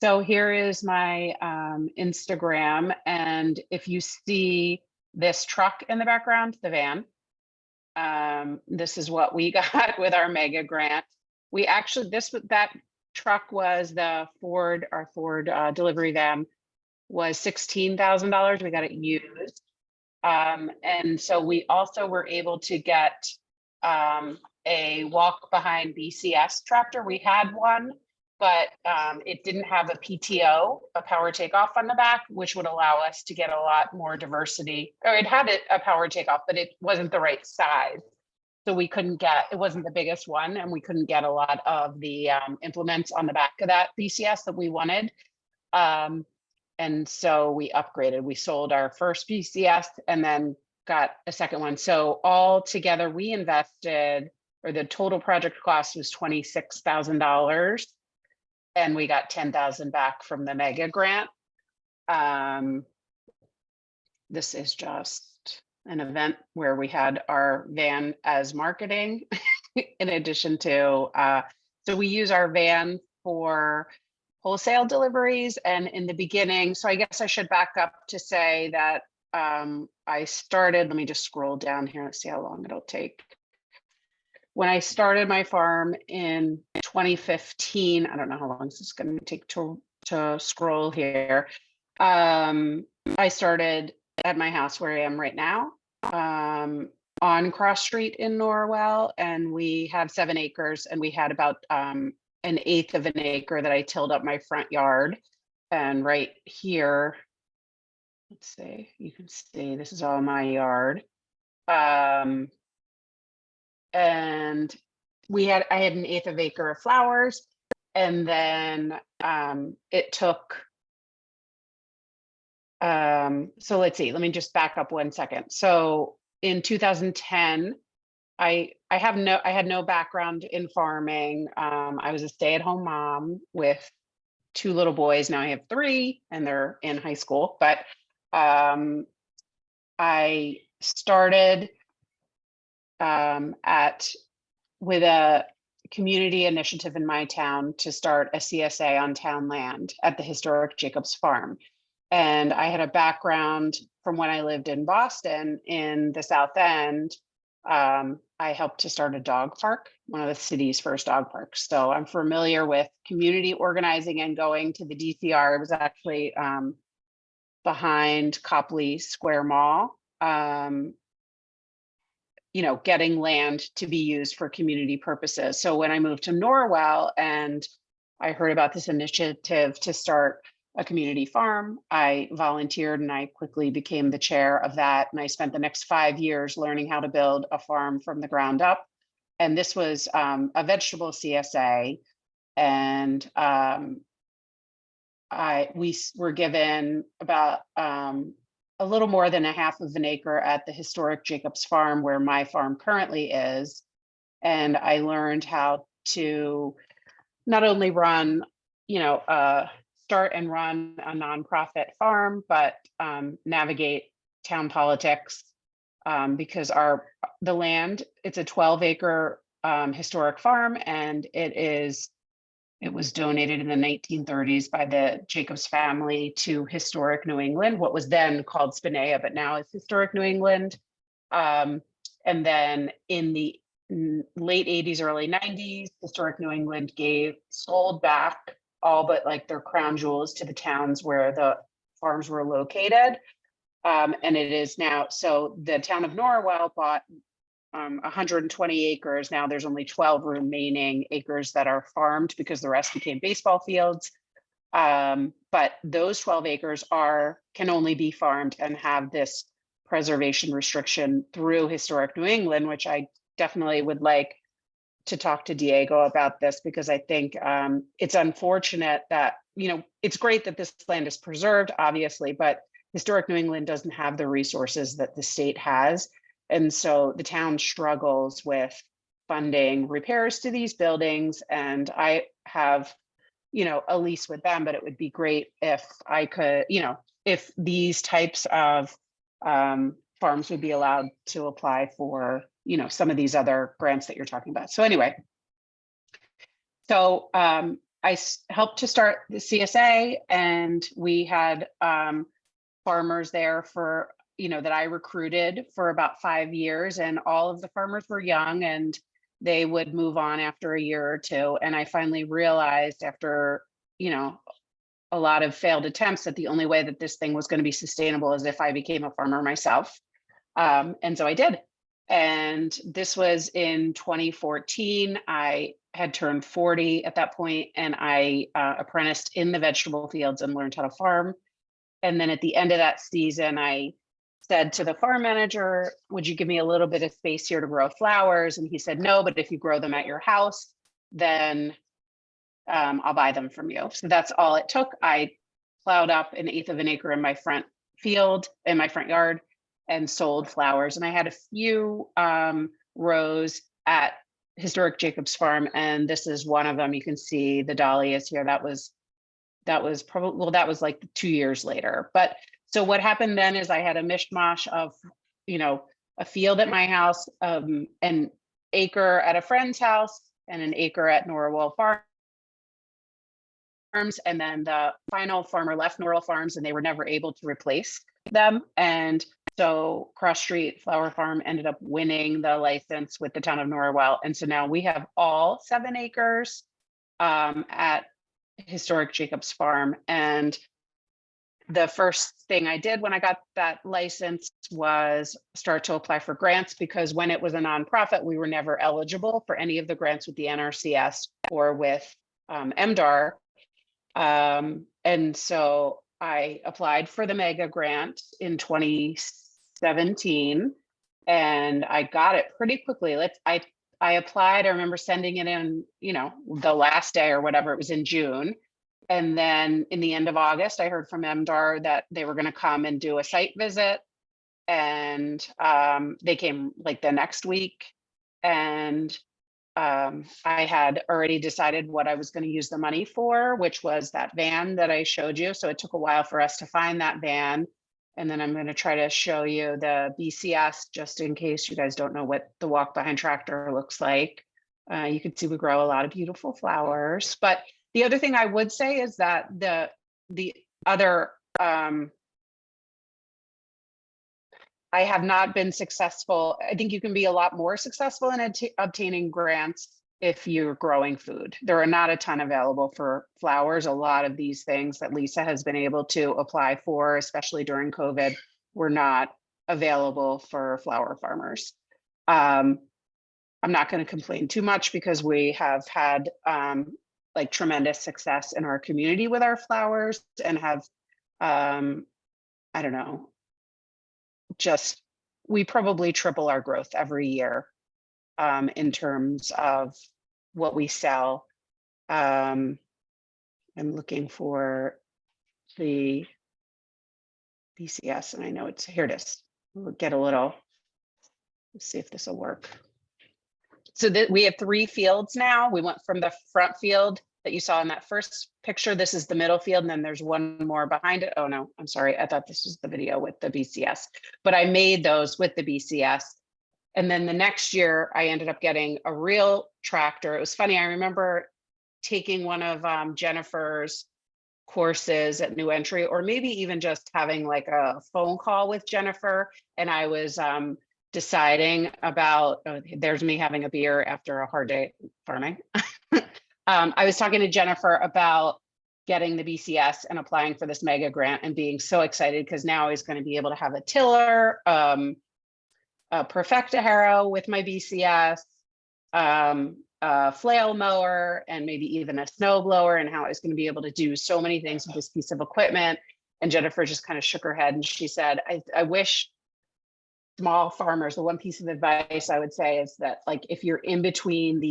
So here is my Instagram. And if you see this truck in the background, the van, this is what we got with our mega grant. We actually, that truck was the Ford, our Ford delivery van was $16,000. We got it used. And so we also were able to get a walk behind BCS tractor. We had one, but it didn't have a PTO, a power takeoff on the back, which would allow us to get a lot more diversity. Or it had a power takeoff, but it wasn't the right size. So we couldn't get, it wasn't the biggest one, and we couldn't get a lot of the implements on the back of that BCS that we wanted. And so we upgraded. We sold our first BCS and then got a second one. So all together we invested, or the total project cost was $26,000, and we got 10,000 back from the mega grant. This is just an event where we had our van as marketing in addition to, so we use our van for wholesale deliveries. And in the beginning, so I guess I should back up to say that I started, let me just scroll down here. Let's see how long it'll take. When I started my farm in 2015, I don't know how long this is going to take to scroll here. I started at my house where I am right now, on Cross Street in Norwell, and we have 7 acres, and we had about 1/8 of an acre that I tilled up my front yard. And right here, let's see, you can see this is all my yard. And I had 1/8 of an acre of flowers, and then it took so let's see, let me just back up 1 second. So in 2010, I had no background in farming. I was a stay-at-home mom with 2 little boys. Now I have 3 and they're in high school, but I started with a community initiative in my town to start a CSA on town land at the historic Jacobs Farm. And I had a background from when I lived in Boston in the South End. I helped to start a dog park, one of the city's first dog parks. So I'm familiar with community organizing and going to the DCR. It was actually behind Copley Square Mall, you know, getting land to be used for community purposes. So when I moved to Norwell and I heard about this initiative to start a community farm, I volunteered and I quickly became the chair of that. And I spent the next 5 years learning how to build a farm from the ground up. And this was a vegetable CSA. And we were given about a little more than 1/2 of an acre at the historic Jacobs Farm, where my farm currently is. And I learned how to not only run, you know, start and run a nonprofit farm, but navigate town politics, because the land, it's a 12-acre historic farm, and it was donated in the 1930s by the Jacobs family to Historic New England, what was then called Spinea, but now it's Historic New England. And then in the late 80s, early 90s, Historic New England sold back all but like their crown jewels to the towns where the farms were located. And it is now, so the town of Norwell bought 120 acres. Now there's only 12 remaining acres that are farmed because the rest became baseball fields. But those 12 acres can only be farmed and have this preservation restriction through Historic New England, which I definitely would like to talk to Diego about this, because I think it's unfortunate that, you know, it's great that this land is preserved, obviously, but Historic New England doesn't have the resources that the state has. And so the town struggles with funding repairs to these buildings. And I have, you know, a lease with them, but it would be great if I could, you know, if these types of farms would be allowed to apply for, you know, some of these other grants that you're talking about. So anyway, so I helped to start the CSA, and we had farmers there for, you know, that I recruited for about 5 years, and all of the farmers were young and they would move on after a year or two. And I finally realized after, you know, a lot of failed attempts that the only way that this thing was going to be sustainable is if I became a farmer myself. And so I did. And this was in 2014. I had turned 40 at that point, and I apprenticed in the vegetable fields and learned how to farm. And then at the end of that season, I said to the farm manager, would you give me a little bit of space here to grow flowers? And he said, no, but if you grow them at your house, then I'll buy them from you. So that's all it took. I plowed up 1/8 of an acre in my front field, in my front yard, and sold flowers. And I had a few rows at Historic Jacobs Farm, and this is one of them. You can see the dahlias here. That was probably, well, that was like 2 years later. But so what happened then is I had a mishmash of, you know, a field at my house, an acre at a friend's house, and an acre at Norwell Farms. And then the final farmer left Norwell Farms, and they were never able to replace them. And so Cross Street Flower Farm ended up winning the license with the town of Norwell. And so now we have all 7 acres at Historic Jacobs Farm. And the first thing I did when I got that license was start to apply for grants, because when it was a nonprofit, we were never eligible for any of the grants with the NRCS or with MDAR. And so I applied for the mega grant in 2017, and I got it pretty quickly. I applied, I remember sending it in, you know, the last day or whatever, it was in June. And then in the end of August, I heard from MDAR that they were going to come and do a site visit. And they came like the next week. And I had already decided what I was going to use the money for, which was that van that I showed you. So it took a while for us to find that van. And then I'm going to try to show you the BCS, just in case you guys don't know what the walk behind tractor looks like. You can see we grow a lot of beautiful flowers. But the other thing I would say is that the other, I have not been successful. I think you can be a lot more successful in obtaining grants if you're growing food. There are not a ton available for flowers. A lot of these things that Lisa has been able to apply for, especially during COVID, were not available for flower farmers. I'm not going to complain too much because we have had like tremendous success in our community with our flowers, and have, I don't know, just, we probably triple our growth every year in terms of what we sell. I'm looking for the BCS, and I know it's, here it is. We'll get a little, let's see if this will work. So that we have 3 fields now. We went from the front field that you saw in that first picture. This is the middle field, and then there's one more behind it. Oh no, I'm sorry. I thought this was the video with the BCS, but I made those with the BCS. And then the next year I ended up getting a real tractor. It was funny. I remember taking one of Jennifer's courses at New Entry, or maybe even just having like a phone call with Jennifer. And I was deciding about, there's me having a beer after a hard day farming. I was talking to Jennifer about getting the BCS and applying for this mega grant, and being so excited because now he's going to be able to have a tiller, a perfecta harrow with my BCS, a flail mower, and maybe even a snow blower, and how I was going to be able to do so many things with this piece of equipment. And Jennifer just kind of shook her head and she said, I wish small farmers, the one piece of advice I would say is that, like, if you're in between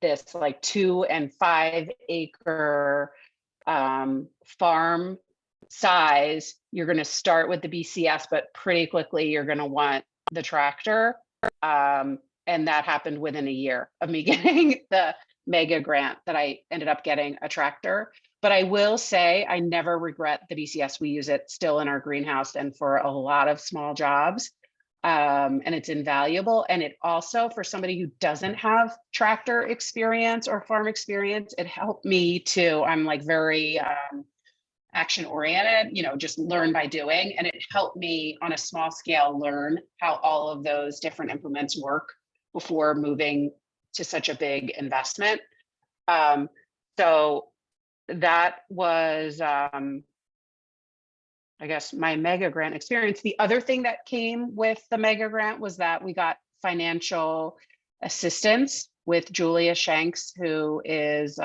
this like 2 and 5 acre farm size, you're going to start with the BCS, but pretty quickly you're going to want the tractor. And that happened within a year of me getting the mega grant, that I ended up getting a tractor. But I will say I never regret the BCS. We use it still in our greenhouse and for a lot of small jobs. and it's invaluable. And it also, for somebody who doesn't have tractor experience or farm experience, it helped me too. I'm like very action oriented, you know, just learn by doing. And it helped me on a small scale learn how all of those different implements work before moving to such a big investment. So that was, I guess, my mega grant experience. The other thing that came with the mega grant was that we got financial assistance with Julia Shanks, who is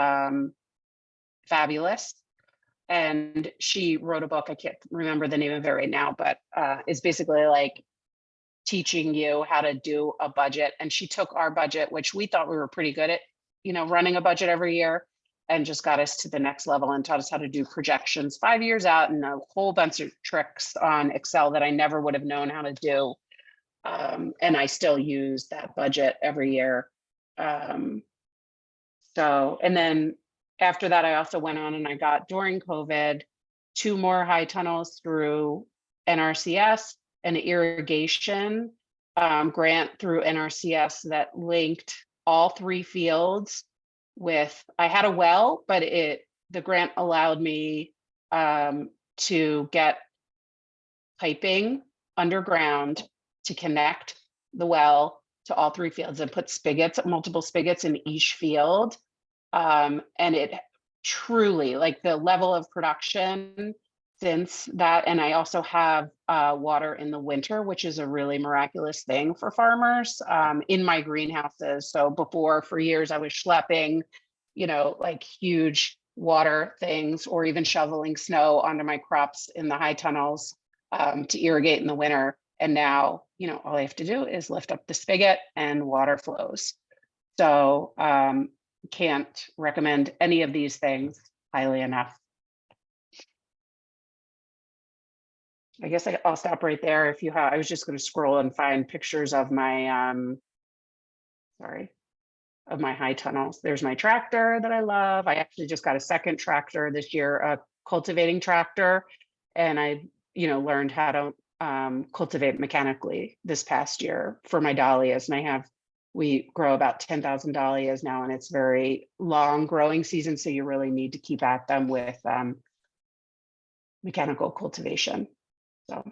fabulous. And she wrote a book, I can't remember the name of it right now, but it's basically like teaching you how to do a budget. And she took our budget, which we thought we were pretty good at, you know, running a budget every year, and just got us to the next level and taught us how to do projections 5 years out and a whole bunch of tricks on Excel that I never would have known how to do. And I still use that budget every year. And then after that, I also went on and I got, during COVID, 2 more high tunnels through NRCS, an irrigation grant through NRCS that linked all 3 fields with, I had a well, but the grant allowed me to get piping underground to connect the well to all 3 fields and put spigots, multiple spigots in each field. And it truly, like, the level of production since that, and I also have water in the winter, which is a really miraculous thing for farmers in my greenhouses. So before, for years, I was schlepping, you know, like huge water things, or even shoveling snow onto my crops in the high tunnels to irrigate in the winter. And now, you know, all I have to do is lift up the spigot and water flows. So can't recommend any of these things highly enough. I guess I'll stop right there. If you have, I was just going to scroll and find pictures of my, of my high tunnels. There's my tractor that I love. I actually just got a second tractor this year, a cultivating tractor, and I, you know, learned how to cultivate mechanically this past year for my dahlias, and we grow about 10,000 dahlias now, and it's very long growing season. So you really need to keep at them with mechanical cultivation. So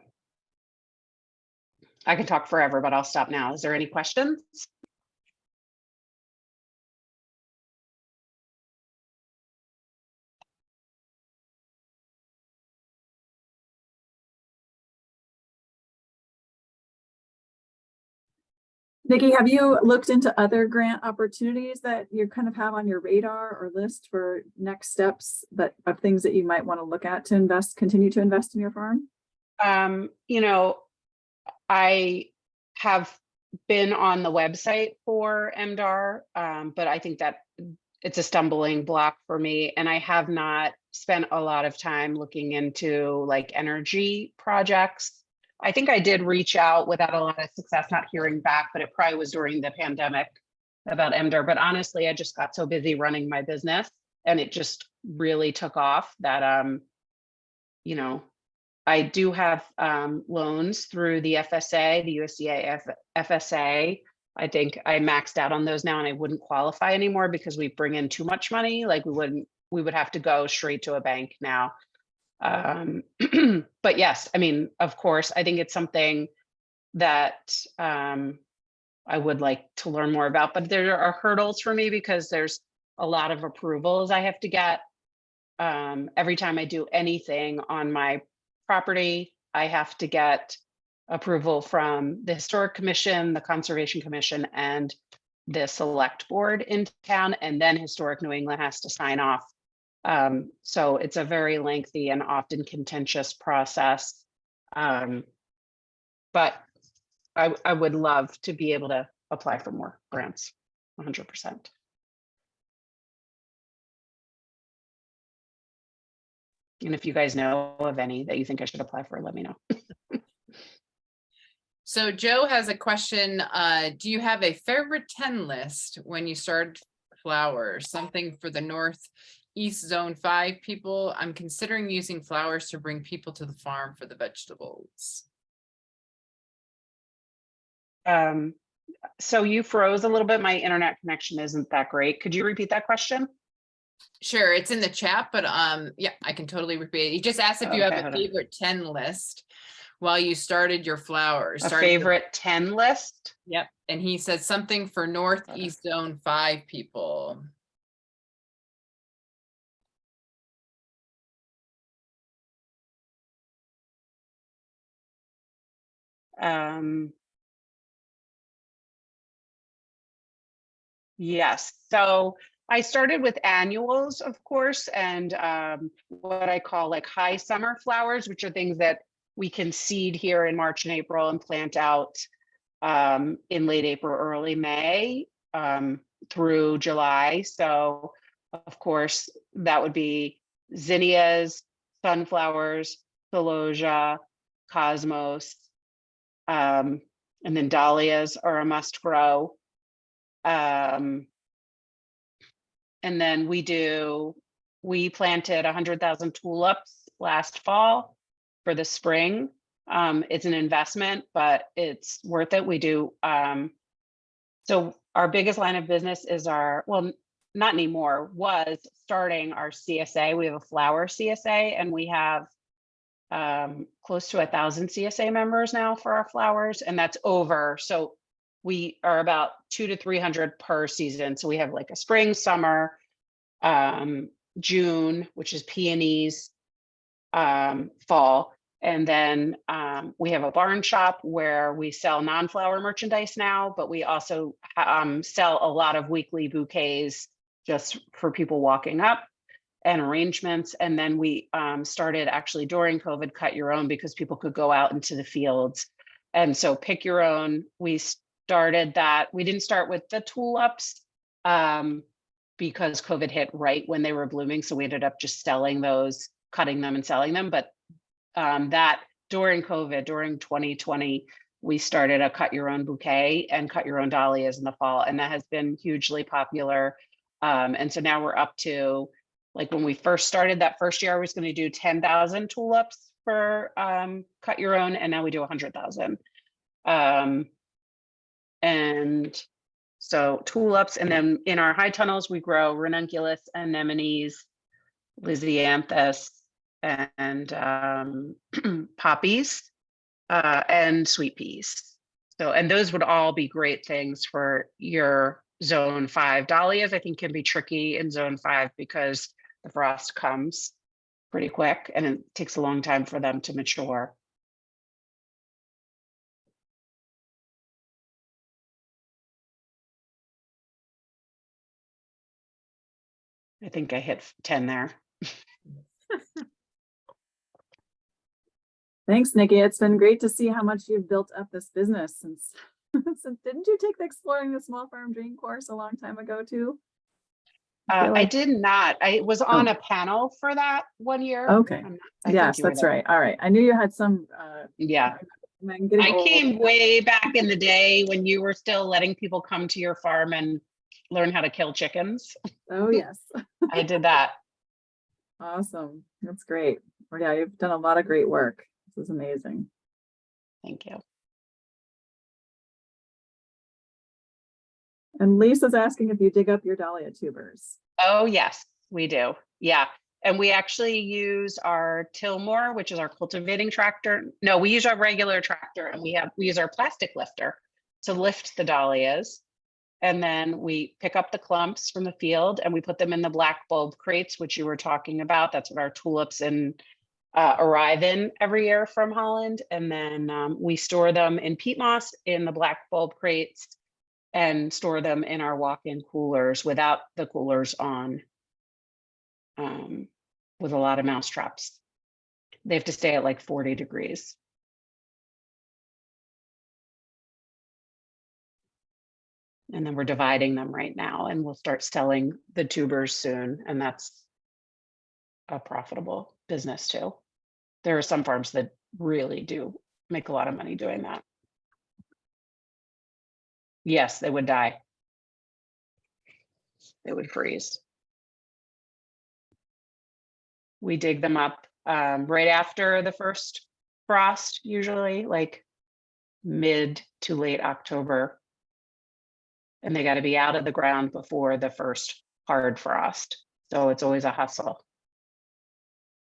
I can talk forever, but I'll stop now. Is there any questions? Nikki, have you looked into other grant opportunities that you kind of have on your radar or list for next steps of things that you might want to look at to continue to invest in your farm? You know, I have been on the website for MDAR, but I think that it's a stumbling block for me. And I have not spent a lot of time looking into like energy projects. I think I did reach out without a lot of success, not hearing back, but it probably was during the pandemic about MDAR. But honestly, I just got so busy running my business and it just really took off that, you know, I do have loans through the FSA, the USDA FSA. I think I maxed out on those now and I wouldn't qualify anymore because we bring in too much money. Like we would have to go straight to a bank now. But yes, I mean, of course, I think it's something that I would like to learn more about, but there are hurdles for me because there's a lot of approvals I have to get. Every time I do anything on my property, I have to get approval from the Historic Commission, the Conservation Commission, and the Select Board in town, and then Historic New England has to sign off. So it's a very lengthy and often contentious process. But I would love to be able to apply for more grants, 100%. And if you guys know of any that you think I should apply for, let me know. So Joe has a question. Do you have a favorite 10 list when you start flowers? Something for the Northeast Zone 5 people? I'm considering using flowers to bring people to the farm for the vegetables. So you froze a little bit. My internet connection isn't that great. Could you repeat that question? Sure, it's in the chat, but yeah, I can totally repeat it. He just asked if you have Okay, a hold on. favorite 10 list while you started your flowers. A Started your- favorite 10 list? Yep, and he said something for Northeast Zone 5 people. Yes, so I started with annuals, of course, and what I call like high summer flowers, which are things that we can seed here in March and April and plant out in late April, early May through July. So of course, that would be zinnias, sunflowers, celosia, cosmos, and then dahlias are a must grow. And then we planted 100,000 tulips last fall for the spring. It's an investment, but it's worth it. We do. So our biggest line of business is well, not anymore, was starting our CSA. We have a flower CSA, and we have close to 1,000 CSA members now for our flowers, and that's over. So we are about 200 to 300 per season. So we have like a spring, summer, June, which is peonies, fall. And then we have a barn shop where we sell non-flower merchandise now, but we also sell a lot of weekly bouquets just for people walking up and arrangements. And then we started actually during COVID, cut your own, because people could go out into the fields. And so pick your own. We started that. We didn't start with the tulips because COVID hit right when they were blooming. So we ended up just selling those, cutting them and selling them. But that during COVID, during 2020, we started a cut your own bouquet and cut your own dahlias in the fall. And that has been hugely popular. And so now we're up to, like when we first started that first year, I was going to do 10,000 tulips for cut your own. And now we do 100,000. And so tulips, and then in our high tunnels, we grow ranunculus, anemones, lisianthus, and poppies, and sweet peas. So, and those would all be great things for your zone 5. Dahlias, I think, can be tricky in zone 5 because the frost comes pretty quick and it takes a long time for them to mature. I think I hit 10 there. Thanks, Nikki. It's been great to see how much you've built up this business since didn't you take the Exploring the Small Farm Dream course a long time ago too? I did not. I was on a panel for that one year. Okay. Yes, that's right. All right. I knew you had some. Yeah. I came way back in the day when you were still letting people come to your farm and learn how to kill chickens. Oh, yes. I did that. Awesome. That's great. Well, yeah, you've done a lot of great work. This is amazing. Thank you. And Lisa's asking if you dig up your dahlia tubers. Oh, yes, we do. Yeah. And we actually use our Tillmore, which is our cultivating tractor. No, we use our regular tractor, and we use our plastic lifter to lift the dahlias. And then we pick up the clumps from the field and we put them in the black bulb crates, which you were talking about. That's what our tulips arrive in every year from Holland. And then we store them in peat moss in the black bulb crates and store them in our walk-in coolers without the coolers on, with a lot of mouse traps. They have to stay at like 40 degrees. And then we're dividing them right now, and we'll start selling the tubers soon. And that's a profitable business too. There are some farms that really do make a lot of money doing that. Yes, they would die. They would freeze. We dig them up right after the first frost, usually like mid to late October. And they got to be out of the ground before the first hard frost. So it's always a hustle,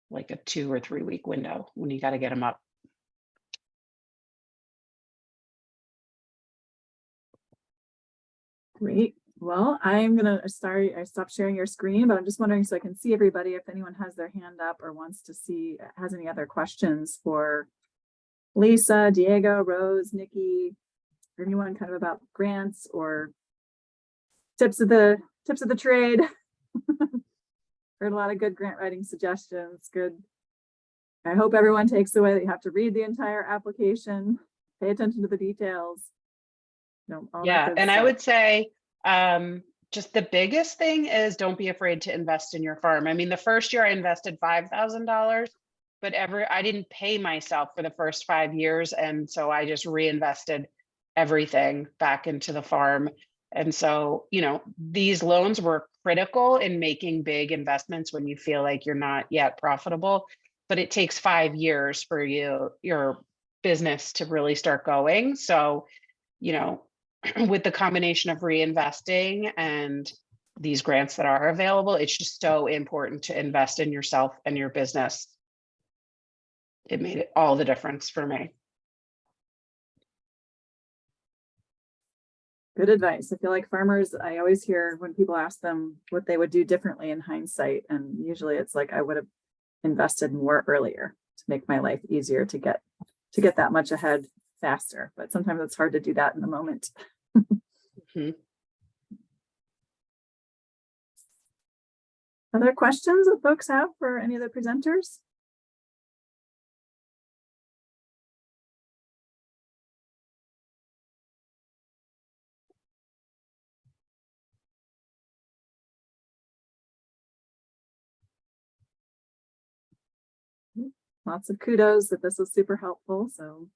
like a 2 or 3 week window when you got to get them up. Great. Well, I'm gonna, sorry, I stopped sharing your screen, but I'm just wondering so I can see everybody if anyone has their hand up or wants to see, has any other questions for Lisa, Diego, Rose, Nikki, or anyone kind of about grants or tips of the trade. Heard a lot of good grant writing suggestions. Good. I hope everyone takes away that you have to read the entire application, pay attention to the details. Yeah, and I would say just the biggest thing is don't be afraid to invest in your farm. I mean, the first year I invested $5,000, but I didn't pay myself for the first 5 years. And so I just reinvested everything back into the farm. And so, you know, these loans were critical in making big investments when you feel like you're not yet profitable, but it takes 5 years for your business to really start going. So, you know, with the combination of reinvesting and these grants that are available, it's just so important to invest in yourself and your business. It made it all the difference for me. Good advice. I feel like farmers, I always hear when people ask them what they would do differently in hindsight, and usually it's like, I would have invested more earlier to make my life easier to get that much ahead faster. But sometimes it's hard to do that in the moment. Mm-hmm. Other questions that folks have for any of the presenters? Lots of kudos that this was super helpful. So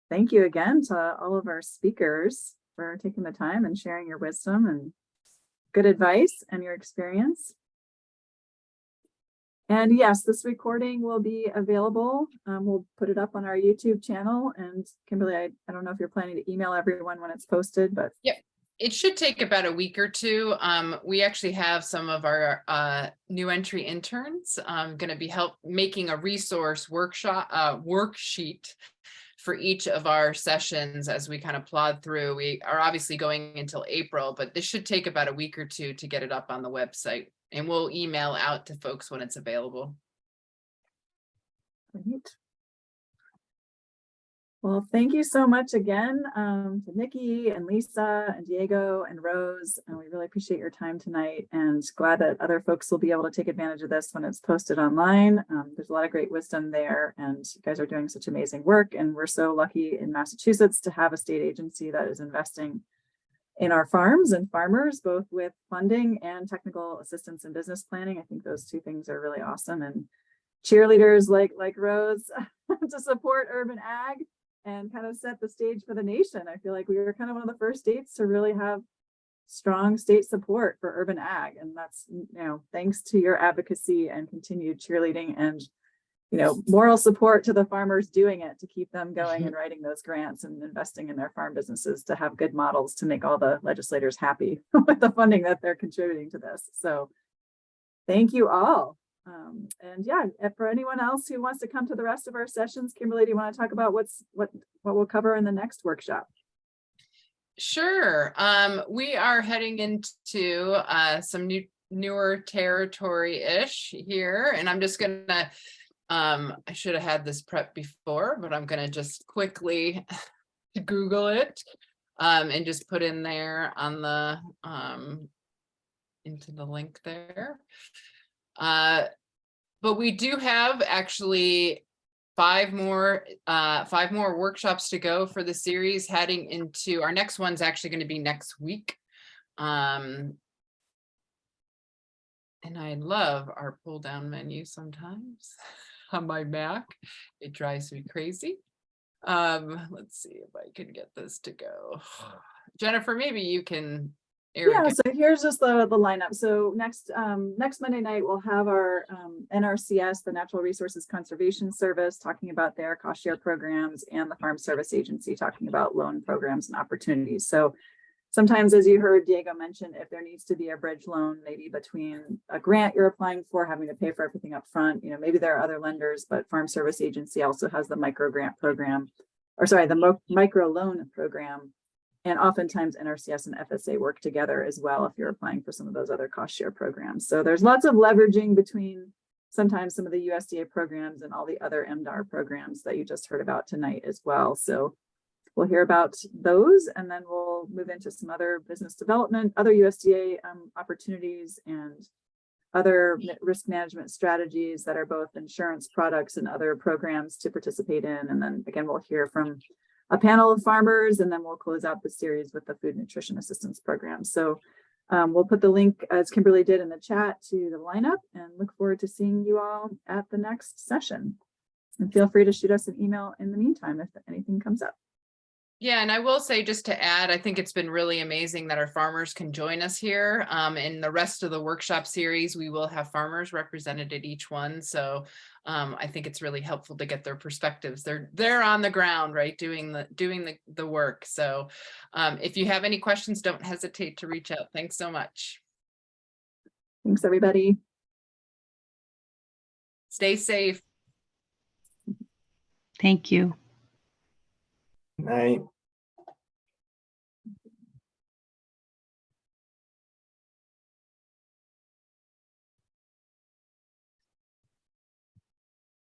thank you again to all of our speakers for taking the time and sharing your wisdom and good advice and your experience. And yes, this recording will be available. We'll put it up on our YouTube channel. And Kimberly, I don't know if you're planning to email everyone when it's posted, but Yep. It should take about a week or two. We actually have some of our new entry interns going to be making a resource worksheet for each of our sessions as we kind of plod through. We are obviously going until April, but this should take about a week or two to get it up on the website, and we'll email out to folks when it's available. Great. Well, thank you so much again to Nikki and Lisa and Diego and Rose. And we really appreciate your time tonight, and glad that other folks will be able to take advantage of this when it's posted online. There's a lot of great wisdom there, and you guys are doing such amazing work. And we're so lucky in Massachusetts to have a state agency that is investing in our farms and farmers, both with funding and technical assistance and business planning. I think those two things are really awesome, and cheerleaders like Rose to support urban ag and kind of set the stage for the nation. I feel like we were kind of one of the first states to really have strong state support for urban ag. And that's, you know, thanks to your advocacy and continued cheerleading and, you know, moral support to the farmers doing it to keep them going and writing those grants and investing in their farm businesses to have good models to make all the legislators happy with the funding that they're contributing to this. So thank you all. And yeah, for anyone else who wants to come to the rest of our sessions, Kimberly, do you want to talk about what we'll cover in the next workshop? Sure. We are heading into some newer territory-ish here, and I'm just gonna I should have had this prep before, but I'm gonna just quickly Google it and just put in there on the into the link there. But we do have actually 5 more workshops to go for the series, heading into our next one's actually going to be next week. And I love our pull down menu sometimes on my Mac. It drives me crazy. Let's see if I can get this to go. Jennifer, maybe you can Yeah, so here's just the lineup. So next Monday night, we'll have our NRCS, the Natural Resources Conservation Service, talking about their cost share programs, and the Farm Service Agency talking about loan programs and opportunities. So sometimes, as you heard Diego mention, if there needs to be a bridge loan, maybe between a grant you're applying for, having to pay for everything up front, maybe there are other lenders, but Farm Service Agency also has the micro grant program, or sorry, the micro loan program. And oftentimes NRCS and FSA work together as well if you're applying for some of those other cost share programs. So there's lots of leveraging between sometimes some of the USDA programs and all the other MDAR programs that you just heard about tonight as well. So we'll hear about those, and then we'll move into some other business development, other USDA opportunities, and other risk management strategies that are both insurance products and other programs to participate in. And then again, we'll hear from a panel of farmers, and then we'll close out the series with the food nutrition assistance program. So we'll put the link, as Kimberly did, in the chat to the lineup, and look forward to seeing you all at the next session. And feel free to shoot us an email in the meantime if anything comes up. Yeah, and I will say, just to add, I think it's been really amazing that our farmers can join us here. In the rest of the workshop series, we will have farmers represented at each one. So I think it's really helpful to get their perspectives. They're on the ground, right, doing the work. So if you have any questions, don't hesitate to reach out. Thanks so much. Thanks, everybody. Stay safe. Thank you. Night.